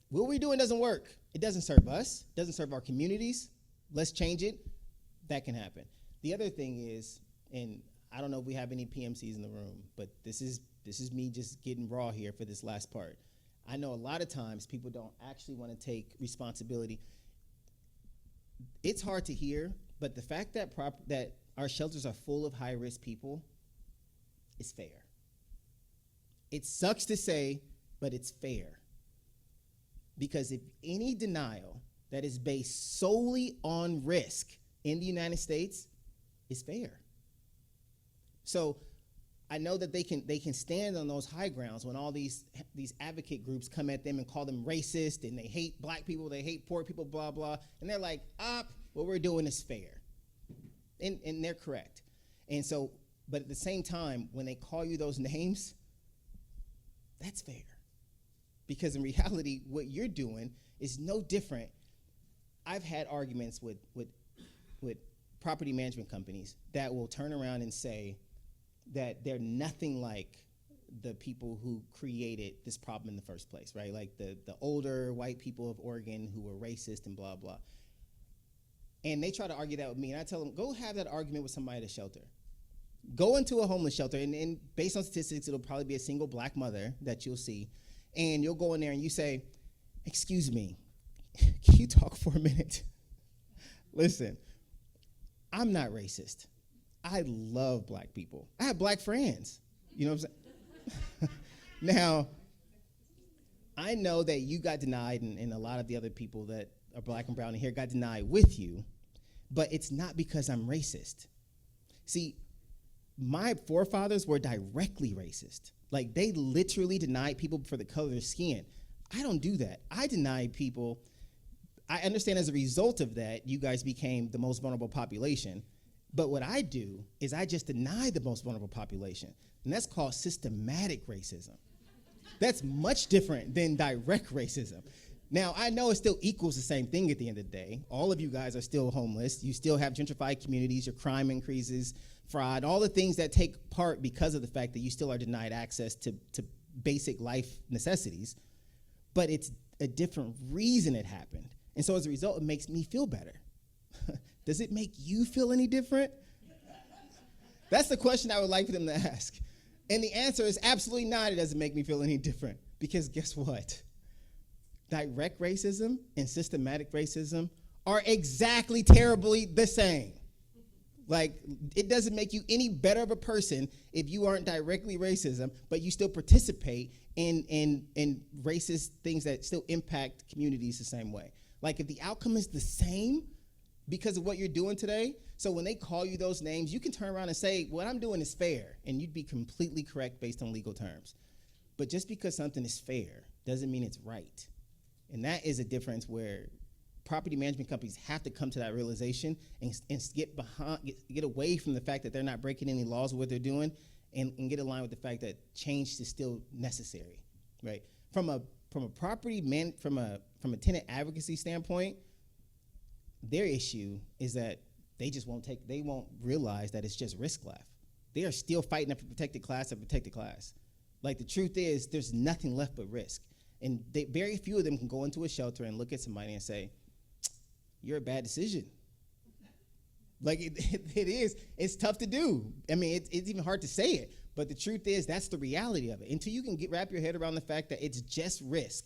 what we're doing doesn't work, it doesn't serve us, doesn't serve our communities, let's change it, that can happen. The other thing is, and I don't know if we have any PMCs in the room, but this is me just getting raw here for this last part. I know a lot of times people don't actually want to take responsibility. It's hard to hear, but the fact that that our shelters are full of high-risk people is fair. It sucks to say, but it's fair. Because if any denial that is based solely on risk in the United States is fair. So I know that they can stand on those high grounds when all these advocate groups come at them and call them racist, and they hate black people, they hate poor people, blah, blah. And they're like, what we're doing is fair. And they're correct. And so, but at the same time, when they call you those names, that's fair. Because in reality, what you're doing is no different. I've had arguments with property management companies that will turn around and say that they're nothing like the people who created this problem in the first place, right? Like the older white people of Oregon who were racist and blah, blah. And they try to argue that with me, and I tell them, go have that argument with somebody at a shelter. Go into a homeless shelter, and based on statistics, it'll probably be a single black mother that you'll see. And you'll go in there and you say, excuse me, can you talk for a minute? Listen, I'm not racist. I love black people. I have black friends. You know what I'm saying? Now, I know that you got denied, and a lot of the other people that are black and brown in here got denied with you, but it's not because I'm racist. See, my forefathers were directly racist. Like, they literally denied people for the color of their skin. I don't do that. I deny people. I understand as a result of that, you guys became the most vulnerable population. But what I do is I just deny the most vulnerable population. And that's called systematic racism. That's much different than direct racism. Now, I know it still equals the same thing at the end of the day. All of you guys are still homeless. You still have gentrified communities. Your crime increases, fraud, all the things that take part because of the fact that you still are denied access to basic life necessities. But it's a different reason it happened. And so as a result, it makes me feel better. Does it make you feel any different? That's the question I would like for them to ask. And the answer is absolutely not. It doesn't make me feel any different. Because guess what? Direct racism and systematic racism are exactly terribly the same. Like, it doesn't make you any better of a person if you aren't directly racism, but you still participate in racist things that still impact communities the same way. Like, if the outcome is the same because of what you're doing today, so when they call you those names, you can turn around and say, what I'm doing is fair, and you'd be completely correct based on legal terms. But just because something is fair doesn't mean it's right. And that is a difference where property management companies have to come to that realization and get away from the fact that they're not breaking any laws of what they're doing, and get aligned with the fact that change is still necessary, right? From a tenant advocacy standpoint, their issue is that they won't realize that it's just risk left. They are still fighting for protected class after protected class. Like, the truth is, there's nothing left but risk. And very few of them can go into a shelter and look at somebody and say, you're a bad decision. Like, it is. It's tough to do. I mean, it's even hard to say it. But the truth is, that's the reality of it. Until you can wrap your head around the fact that it's just risk,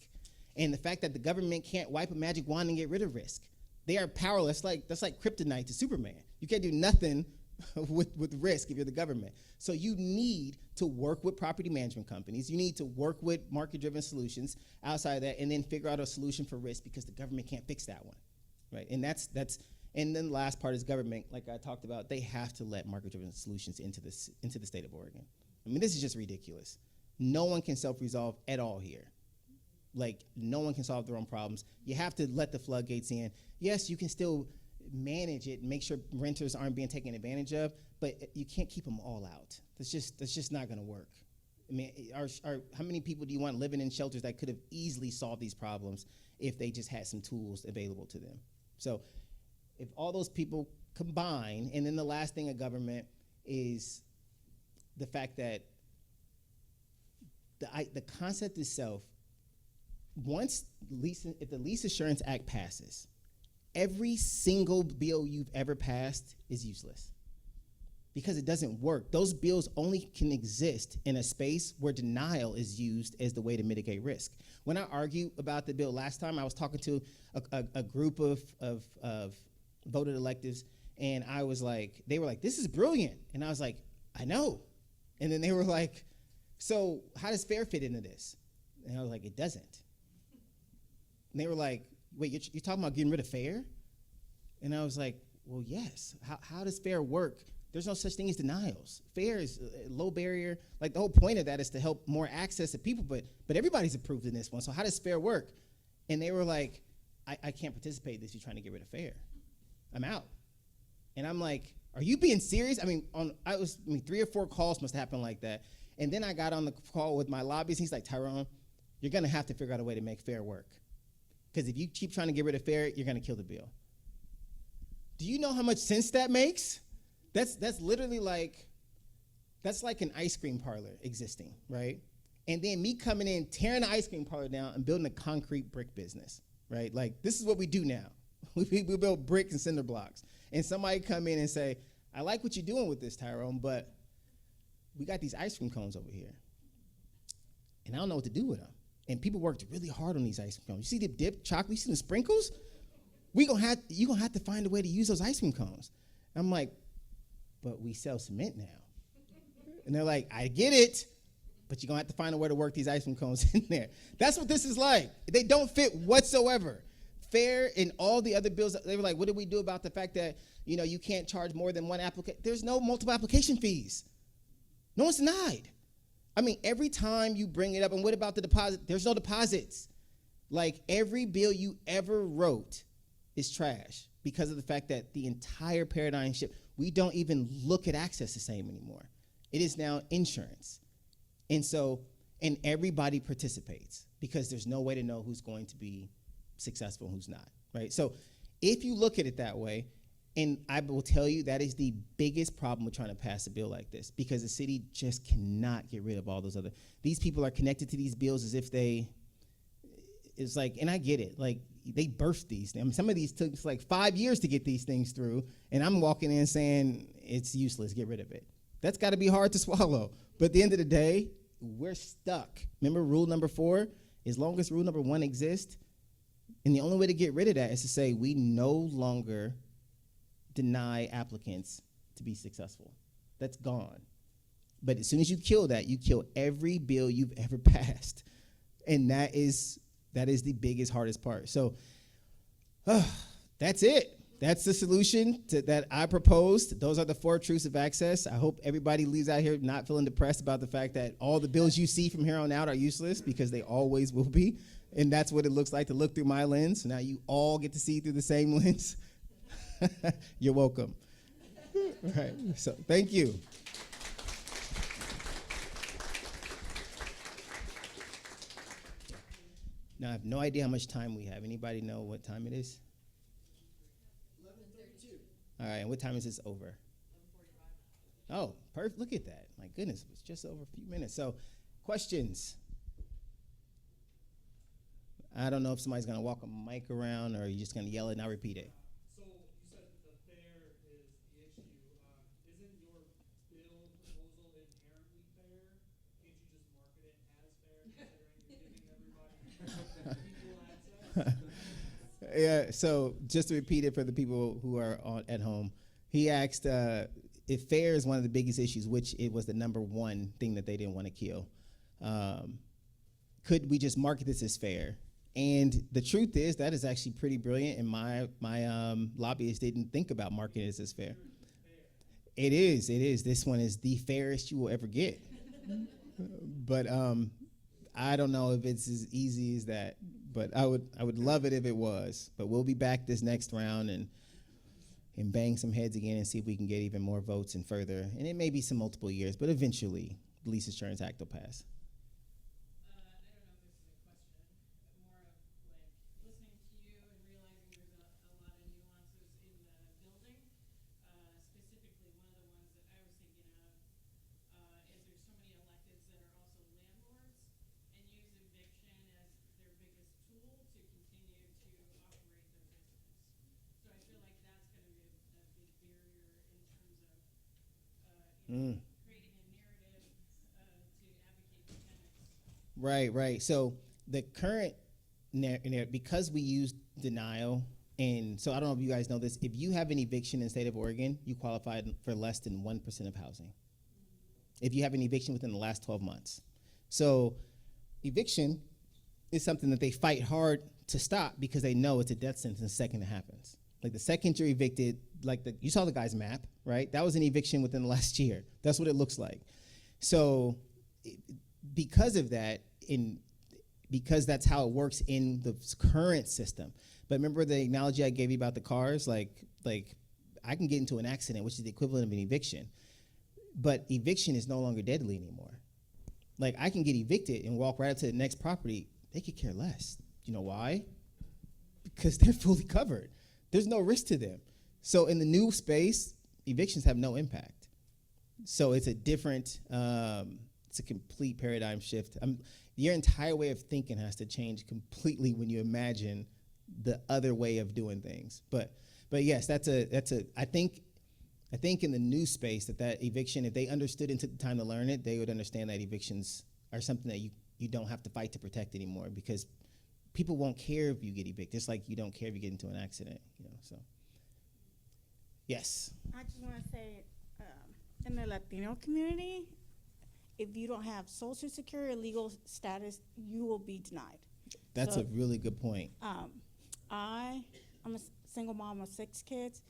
and the fact that the government can't wipe a magic wand and get rid of risk. They are powerless. That's like kryptonite to Superman. You can't do nothing with risk if you're the government. So you need to work with property management companies. You need to work with market-driven solutions outside of that, and then figure out a solution for risk, because the government can't fix that one, right? And and then the last part is government. Like I talked about, they have to let market-driven solutions into the state of Oregon. I mean, this is just ridiculous. No one can self-resolve at all here. Like, no one can solve their own problems. You have to let the floodgates in. Yes, you can still manage it and make sure renters aren't being taken advantage of, but you can't keep them all out. That's just not gonna work. I mean, how many people do you want living in shelters that could have easily solved these problems if they just had some tools available to them? So if all those people combine, and then the last thing of government is the fact that the concept itself, if the Lease Assurance Act passes, every single bill you've ever passed is useless, because it doesn't work. Those bills only can exist in a space where denial is used as the way to mitigate risk. When I argued about the bill last time, I was talking to a group of voted electives, and they were like, this is brilliant. And I was like, I know. And then they were like, so how does FAIR fit into this? And I was like, it doesn't. And they were like, wait, you're talking about getting rid of FAIR? And I was like, well, yes. How does FAIR work? There's no such thing as denials. FAIR is a low barrier. Like, the whole point of that is to help more access to people, but everybody's approved in this one. So how does FAIR work? And they were like, I can't participate in this. You're trying to get rid of FAIR. I'm out. And I'm like, are you being serious? I mean, 3 or 4 calls must happen like that. And then I got on the call with my lobbyist. He's like, Tyrone, you're gonna have to figure out a way to make FAIR work. Because if you keep trying to get rid of FAIR, you're gonna kill the bill. Do you know how much sense that makes? That's literally that's like an ice cream parlor existing, right? And then me coming in, tearing the ice cream parlor down and building a concrete brick business, right? Like, this is what we do now. We build bricks and cinder blocks. And somebody come in and say, I like what you're doing with this, Tyrone, but we got these ice cream cones over here, and I don't know what to do with them. And people worked really hard on these ice cream cones. You see the dip chocolate, you see the sprinkles? You're gonna have to find a way to use those ice cream cones. And I'm like, but we sell cement now. And they're like, I get it, but you're gonna have to find a way to work these ice cream cones in there. That's what this is like. They don't fit whatsoever. FAIR and all the other bills, they were like, what do we do about the fact that, you can't charge more than one application? There's no multiple application fees. No one's denied. I mean, every time you bring it up, and what about the deposit? There's no deposits. Like, every bill you ever wrote is trash because of the fact that the entire paradigm shift. We don't even look at access the same anymore. It is now insurance. And everybody participates because there's no way to know who's going to be successful and who's not, right? So if you look at it that way, and I will tell you that is the biggest problem with trying to pass a bill like this, because the city just cannot get rid of all those these people are connected to these bills as if it's like, and I get it, like, they birthed these. I mean, some of these took like 5 years to get these things through, and I'm walking in saying it's useless, get rid of it. That's got to be hard to swallow. But at the end of the day, we're stuck. Remember rule number 4? As long as rule number 1 exists, and the only way to get rid of that is to say we no longer deny applicants to be successful. That's gone. But as soon as you kill that, you kill every bill you've ever passed. And that is the biggest, hardest part. So that's it. That's the solution that I proposed. Those are the 4 truths of access. I hope everybody leaves out here not feeling depressed about the fact that all the bills you see from here on out are useless, because they always will be. And that's what it looks like to look through my lens. So now you all get to see through the same lens. You're welcome. All right. So thank you. Now, I have no idea how much time we have. Anybody know what time it is? 11:32. All right, and what time is this over? 11:45. Oh, perfect. Look at that. My goodness, it was just over a few minutes. So, questions? I don't know if somebody's going to walk a mic around or you're just going to yell it and I'll repeat it. So, you said the fair is the issue. Isn't your bill proposal inherently fair? Can't you just market it as fair, considering you're giving everybody equal access? Yeah, so just to repeat it for the people who are at home, he asked if fair is one of the biggest issues, which it was the number 1 thing that they didn't want to kill. Could we just market this as fair? And the truth is that is actually pretty brilliant, and my lobbyists didn't think about marketing this as fair. It is. This one is the fairest you will ever get. But I don't know if it's as easy as that, but I would love it if it was. But we'll be back this next round and bang some heads again and see if we can get even more votes and further. And it may be some multiple years, but eventually the Lease Insurance Act will pass. I don't know if this is a question, but more of like listening to you and realizing there's a lot of nuances in the building. Specifically, one of the ones that I was thinking of is there's so many electeds that are also landlords and use eviction as their biggest tool to continue to operate their business. So I feel like that's going to be a big barrier in terms of creating a narrative to advocate for tenants. Right. So the current, because we use denial, and so I don't know if you guys know this, if you have an eviction in the state of Oregon, you qualify for less than 1% of housing. If you have an eviction within the last 12 months. So eviction is something that they fight hard to stop because they know it's a death sentence the second it happens. Like the second you're evicted, you saw the guy's map, right? That was an eviction within the last year. That's what it looks like. So because of that, because that's how it works in the current system. But remember the analogy I gave you about the cars? Like I can get into an accident, which is the equivalent of an eviction. But eviction is no longer deadly anymore. Like I can get evicted and walk right up to the next property. They could care less. You know why? Because they're fully covered. There's no risk to them. So in the new space, evictions have no impact. So it's a different, it's a complete paradigm shift. Your entire way of thinking has to change completely when you imagine the other way of doing things. But yes, I think in the new space that eviction, if they understood and took the time to learn it, they would understand that evictions are something that you don't have to fight to protect anymore, because people won't care if you get evicted, just like you don't care if you get into an accident, so. Yes. I just want to say, in the Latino community, if you don't have Social Security or legal status, you will be denied. That's a really good point. I'm a single mom of 6 kids,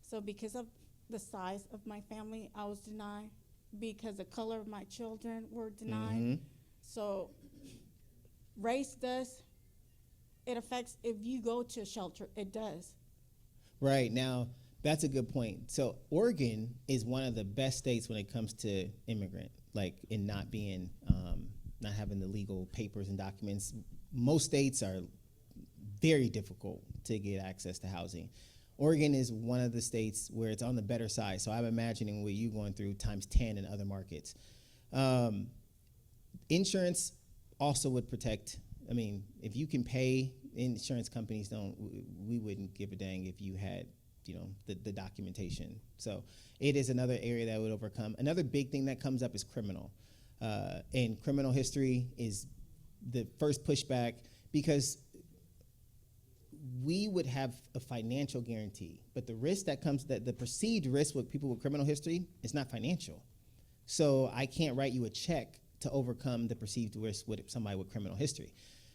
so because of the size of my family, I was denied. Because the color of my children were denied. Mm-hmm. So race it affects if you go to a shelter, it does. Right. Now, that's a good point. So Oregon is one of the best states when it comes to immigrant, in not being, not having the legal papers and documents. Most states are very difficult to get access to housing. Oregon is one of the states where it's on the better side. So I'm imagining what you're going through times 10 in other markets. Insurance also would protect. I mean, if you can pay, insurance companies we wouldn't give a dang if you the documentation. So it is another area that would overcome. Another big thing that comes up is criminal. And criminal history is the first pushback, because we would have a financial guarantee, but the risk that comes, that the perceived risk with people with criminal history is not financial. So I can't write you a check to overcome the perceived risk with somebody with criminal history.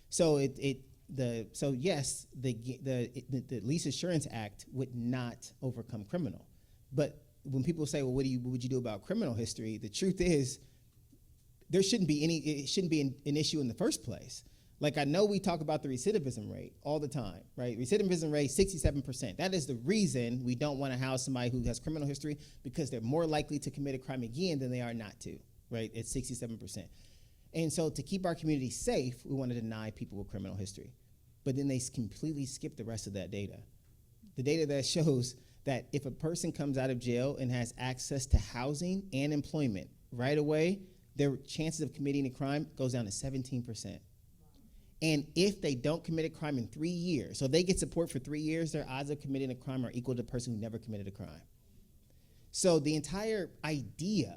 So yes, the Lease Assurance Act would not overcome criminal. But when people say, well, what would you do about criminal history? The truth is, it shouldn't be an issue in the first place. Like, I know we talk about the recidivism rate all the time, right? Recidivism rate, 67%. That is the reason we don't want to house somebody who has criminal history, because they're more likely to commit a crime again than they are not to, right? It's 67%. And so to keep our community safe, we want to deny people with criminal history. But then they completely skip the rest of that data. The data that shows that if a person comes out of jail and has access to housing and employment right away, their chances of committing a crime goes down to 17%. And if they don't commit a crime in 3 years, so if they get support for 3 years, their odds of committing a crime are equal to the person who never committed a crime. So the entire idea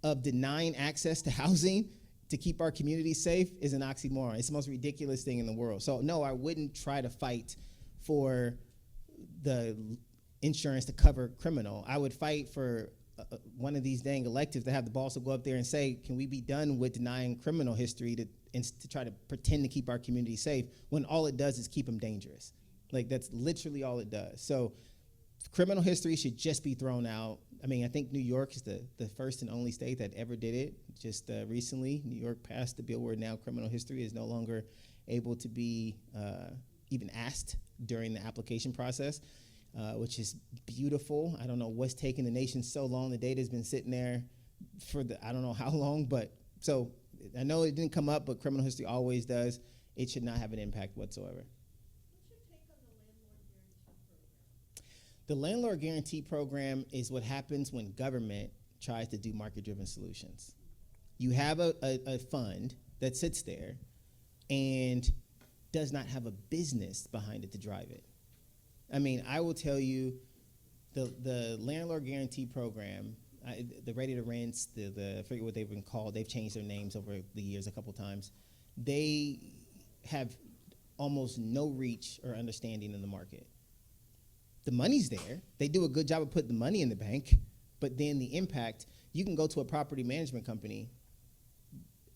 of denying access to housing to keep our community safe is an oxymoron. It's the most ridiculous thing in the world. So no, I wouldn't try to fight for the insurance to cover criminal. I would fight for one of these dang electives to have the balls to go up there and say, can we be done with denying criminal history to try to pretend to keep our community safe, when all it does is keep them dangerous. Like, that's literally all it does. So criminal history should just be thrown out. I mean, I think New York is the first and only state that ever did it. Just recently, New York passed the bill where now criminal history is no longer able to be even asked during the application process, which is beautiful. I don't know what's taking the nation so long. The data's been sitting there for I don't know how long, but so I know it didn't come up, but criminal history always does. It should not have an impact whatsoever. What's your take on The the landlord guarantee program? landlord guarantee program is what happens when government tries to do market-driven solutions. You have a fund that sits there and does not have a business behind it to drive it. I mean, I will tell you, the landlord guarantee program, the ready to rents, I forget what they've been called. They've changed their names over the years a couple times. They have almost no reach or understanding in the market. The money's there. They do a good job of putting the money in the bank, but then the impact, you can go to a property management company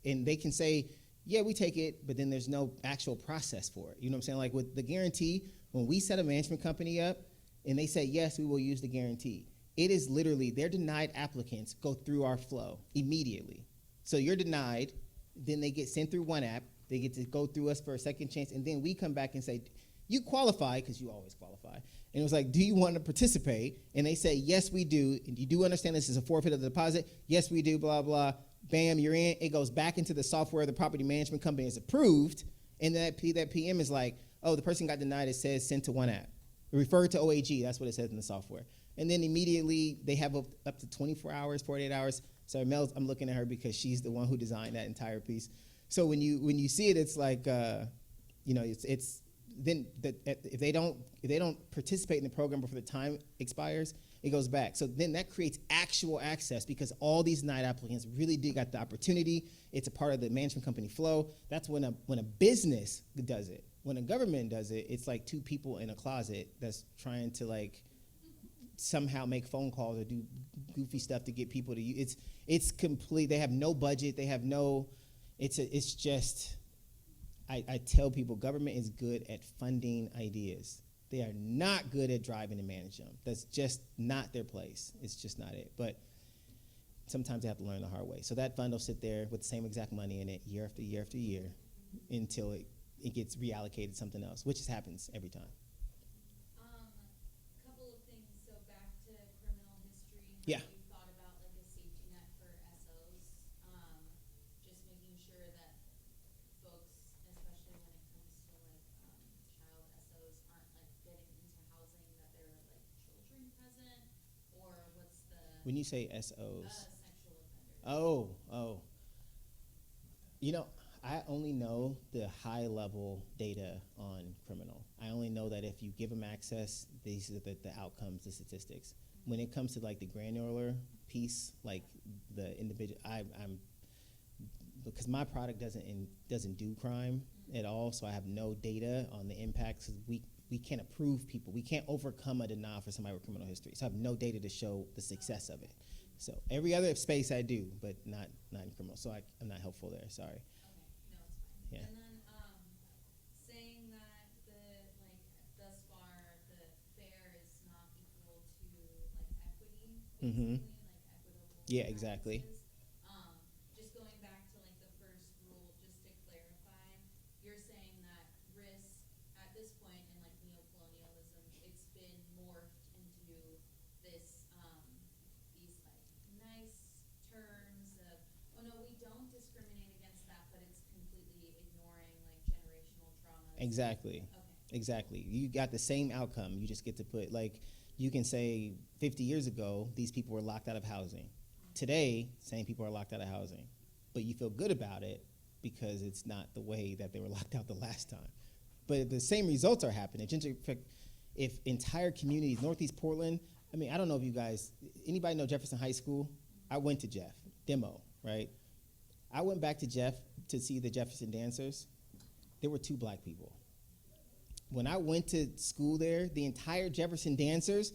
and they can say, yeah, we take it, but then there's no actual process for it. You know what I'm saying? Like with the guarantee, when we set a management company up and they say, yes, we will use the guarantee, it is literally, their denied applicants go through our flow immediately. So you're denied, then they get sent through one app, they get to go through us for a second chance, and then we come back and say, you qualify, because you always qualify. And it was like, do you want to participate? And they say, yes, we do. And you do understand this is a forfeit of the deposit? Yes, we do, blah, blah. Bam, you're in. It goes back into the software the property management company has approved, and that PM is like, oh, the person got denied, it says sent to one app. Refer to OAG, that's what it says in the software. And then immediately they have up to 24 hours, 48 hours. So Mel, I'm looking at her because she's the one who designed that entire piece. So when you see it, it's like, it's then if they don't participate in the program before the time expires, it goes back. So then that creates actual access, because all these denied applicants really did got the opportunity. It's a part of the management company flow. That's when a business does it. When a government does it, it's like two people in a closet that's trying to like somehow make phone calls or do goofy stuff to get people to use. It's complete. They have no budget. They have no. It's just. I tell people government is good at funding ideas. They are not good at driving and managing them. That's just not their place. It's just not it. But sometimes they have to learn the hard way. So that fund will sit there with the same exact money in it year after year after year until it gets reallocated something else, which happens every time. Couple of things. So back to criminal history. Yeah. Have you thought about like a safety net for SOs? Just making sure that folks, especially when it comes to like child SOs, aren't like getting into housing that there are like children present, or what's the When you say SOs, sexual offenders? oh, I only know the high level data on criminal. I only know that if you give them access, these are the outcomes, the statistics. When it comes to like the granular piece, like the individual, I'm because my product doesn't do crime at all, so I have no data on the impacts. We can't approve people. We can't overcome a denial for somebody with criminal history. So I have no data to show the success of it. So every other space I do, but not in criminal. So I'm not helpful there. Sorry. Okay, no, it's fine. Yeah. And then, saying that thus far, the fair is not equal to, like, equity, Mhm. basically, like equitable Yeah, exactly. practices. Just going back to, like, the first rule, just to clarify, you're saying that risk, at this point in, like, neocolonialism, it's been morphed into this, these, like, nice terms of, oh no, we don't discriminate against that, but it's completely ignoring, like, generational traumas. Exactly. Okay. Exactly. You got the same outcome. You just get to put, like, you can say 50 years ago, these people were locked out of housing. Today, same people are locked out of housing. But you feel good about it because it's not the way that they were locked out the last time. But the same results are happening. If entire communities, Northeast Portland, I mean, I don't know if you guys, anybody know Jefferson High School? I went to Jeff, demo, right? I went back to Jeff to see the Jefferson dancers. There were 2 black people. When I went to school there, the entire Jefferson dancers,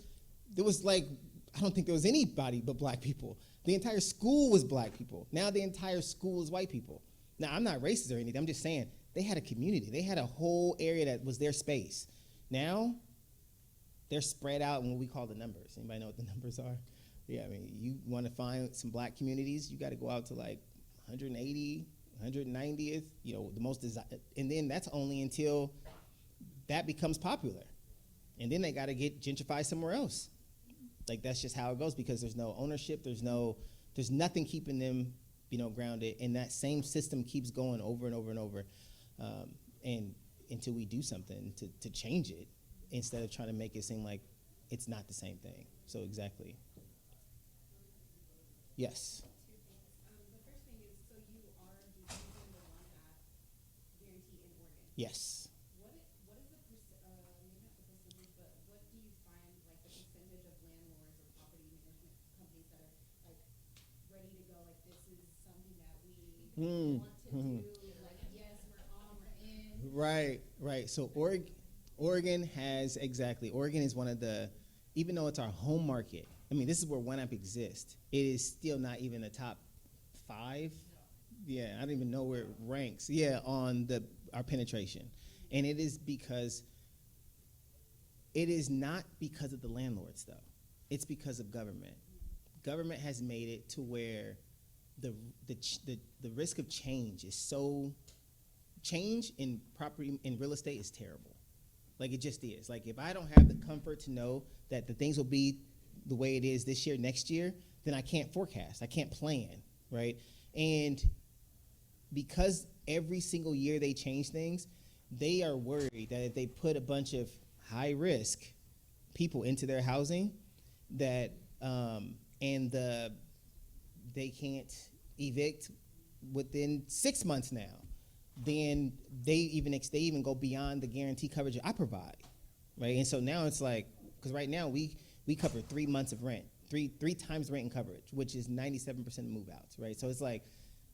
there was like, I don't think there was anybody but black people. The entire school was black people. Now the entire school is white people. Now, I'm not racist or anything. I'm just saying they had a community. They had a whole area that was their space. Now, they're spread out in what we call the numbers. Anybody know what the numbers are? Yeah, I mean, you want to find some black communities, you got to go out to like 180, 190th, you know, the most and then that's only until that becomes popular. And then they got to get gentrified somewhere else. Like, that's just how it goes because there's no ownership, there's nothing keeping them, you know, grounded, and that same system keeps going over and over and over, and until we do something to change it, instead of trying to make it seem like it's not the same thing. So exactly. Yes. Two things. The first thing is, so you are using the one app guarantee in Oregon. Yes. What is the maybe not the percentage, but what do you find like the percentage of landlords or property management companies that are like ready to go? Like, this is something that we want to do. Like, yes, we're on, we're in. Right. So Oregon has, exactly. Oregon is one of the, even though it's our home market, I mean, this is where One App exists. It is still not even the top 5. Yeah, I don't even know where it ranks. Yeah, on our penetration. And it is not because of the landlords, though. It's because of government. Government has made it to where the risk of change is so, change in property, in real estate is terrible. Like, it just is. Like, if I don't have the comfort to know that the things will be the way it is this year, next year, then I can't forecast. I can't plan, right? And because every single year they change things, they are worried that if they put a bunch of high-risk people into their housing, that they can't evict within 6 months now, then they even go beyond the guarantee coverage I provide, right? And so now it's like, because right now we cover 3 months of rent, three times rent and coverage, which is 97% of move-outs, right? So it's like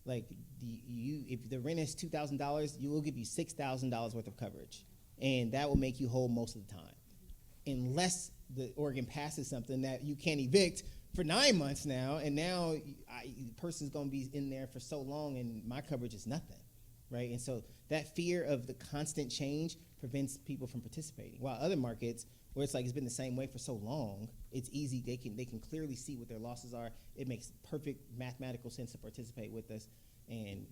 if the rent is $2,000, you will give you $6,000 worth of coverage, and that will make you whole most of the time, unless the Oregon passes something that you can't evict for 9 months now, and now the person's going to be in there for so long, and my coverage is nothing, right? And so that fear of the constant change prevents people from participating. While other markets, where it's like it's been the same way for so long, it's easy. They can clearly see what their losses are. It makes perfect mathematical sense to participate with us, and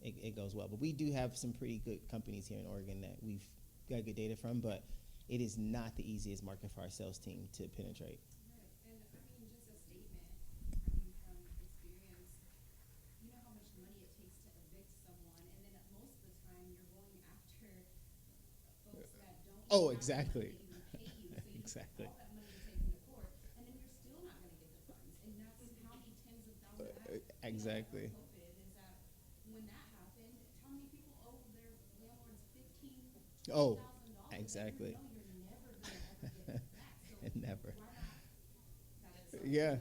it goes well. But we do have some pretty good companies here in Oregon that we've got good data from, but it is not the easiest market for our sales team to penetrate. Right. And I mean, just a statement, I mean, from experience, you know how much money it takes to evict someone, and then most of the time you're going after folks that don't Oh, have exactly. money to even pay you. So you Exactly. all that money to take them to court, and then you're still not going to get the funds. And that's how many tens of thousands. Exactly. COVID is that when that happened, tell me Oh, exactly. Never. Yeah,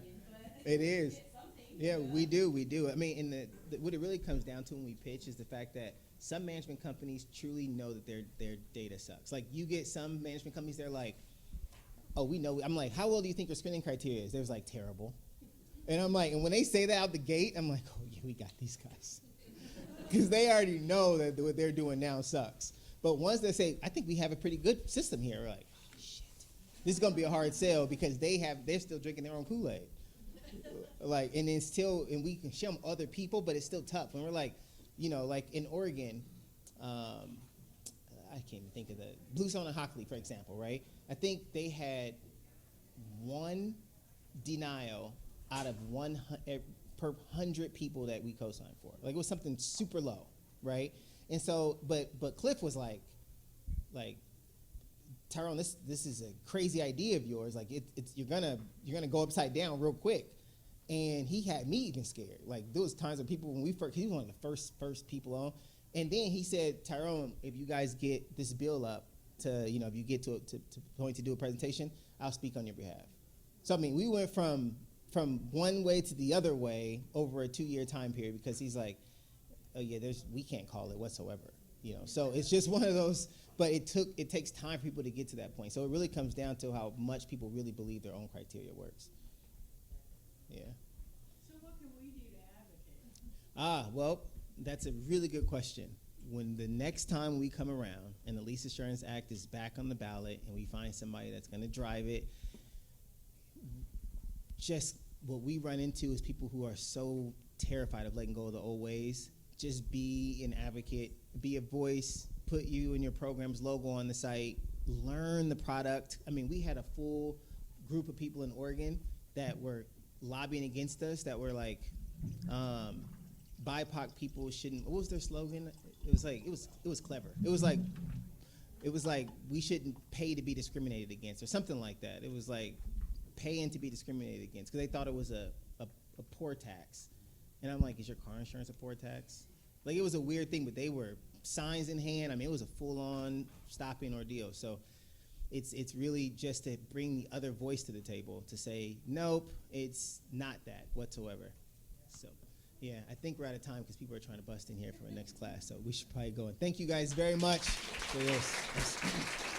it is. Yeah, we do. We do. I mean, and what it really comes down to when we pitch is the fact that some management companies truly know that their data sucks. Like, you get some management companies, they're like, oh, we know. I'm like, how well do you think your screening criteria is? They're like, terrible. And I'm like, and when they say that out the gate, I'm like, oh yeah, we got these guys. Because they already know that what they're doing now sucks. But once they say, I think we have a pretty good system here, we're like, oh, shit. This is gonna be a hard sell because they're still drinking their own Kool-Aid. Like, and we can show them other people, but it's still tough. And we're like, like in Oregon, I can't even think of the Bluestone and Hockley, for example, right? I think they had one denial out of 100 per 100 people that we co-signed for. Like, it was something super low, right? And so, but Cliff was like, Tyrone, this is a crazy idea of yours. Like, you're gonna go upside down real quick. And he had me even scared. Like, there was times when people, he was one of the first people on. And then he said, Tyrone, if you guys get this bill up to, if you get to point to do a presentation, I'll speak on your behalf. So, I mean, we went from one way to the other way over a 2-year time period because he's like, oh yeah, we can't call it whatsoever. So it's just one of those, but it takes time for people to get to that point. So it really comes down to how much people really believe their own criteria works. Yeah. So what can we do to advocate? Well, that's a really good question. When the next time we come around and the Lease Assurance Act is back on the ballot and we find somebody that's going to drive it, just what we run into is people who are so terrified of letting go of the old ways. Just be an advocate, be a voice, put you and your program's logo on the site, learn the product. I mean, we had a full group of people in Oregon that were lobbying against us, that were like, BIPOC people shouldn't, what was their slogan? It was clever. It was like we shouldn't pay to be discriminated against or something like that. It was like paying to be discriminated against because they thought it was a poor tax. And I'm like, is your car insurance a poor tax? Like, it was a weird thing, but they were signs in hand. I mean, it was a full-on stopping ordeal. So it's really just to bring the other voice to the table to say, nope, it's not that whatsoever. So, yeah, I think we're out of time because people are trying to bust in here for our next class. So we should probably go. And thank you guys very much for this.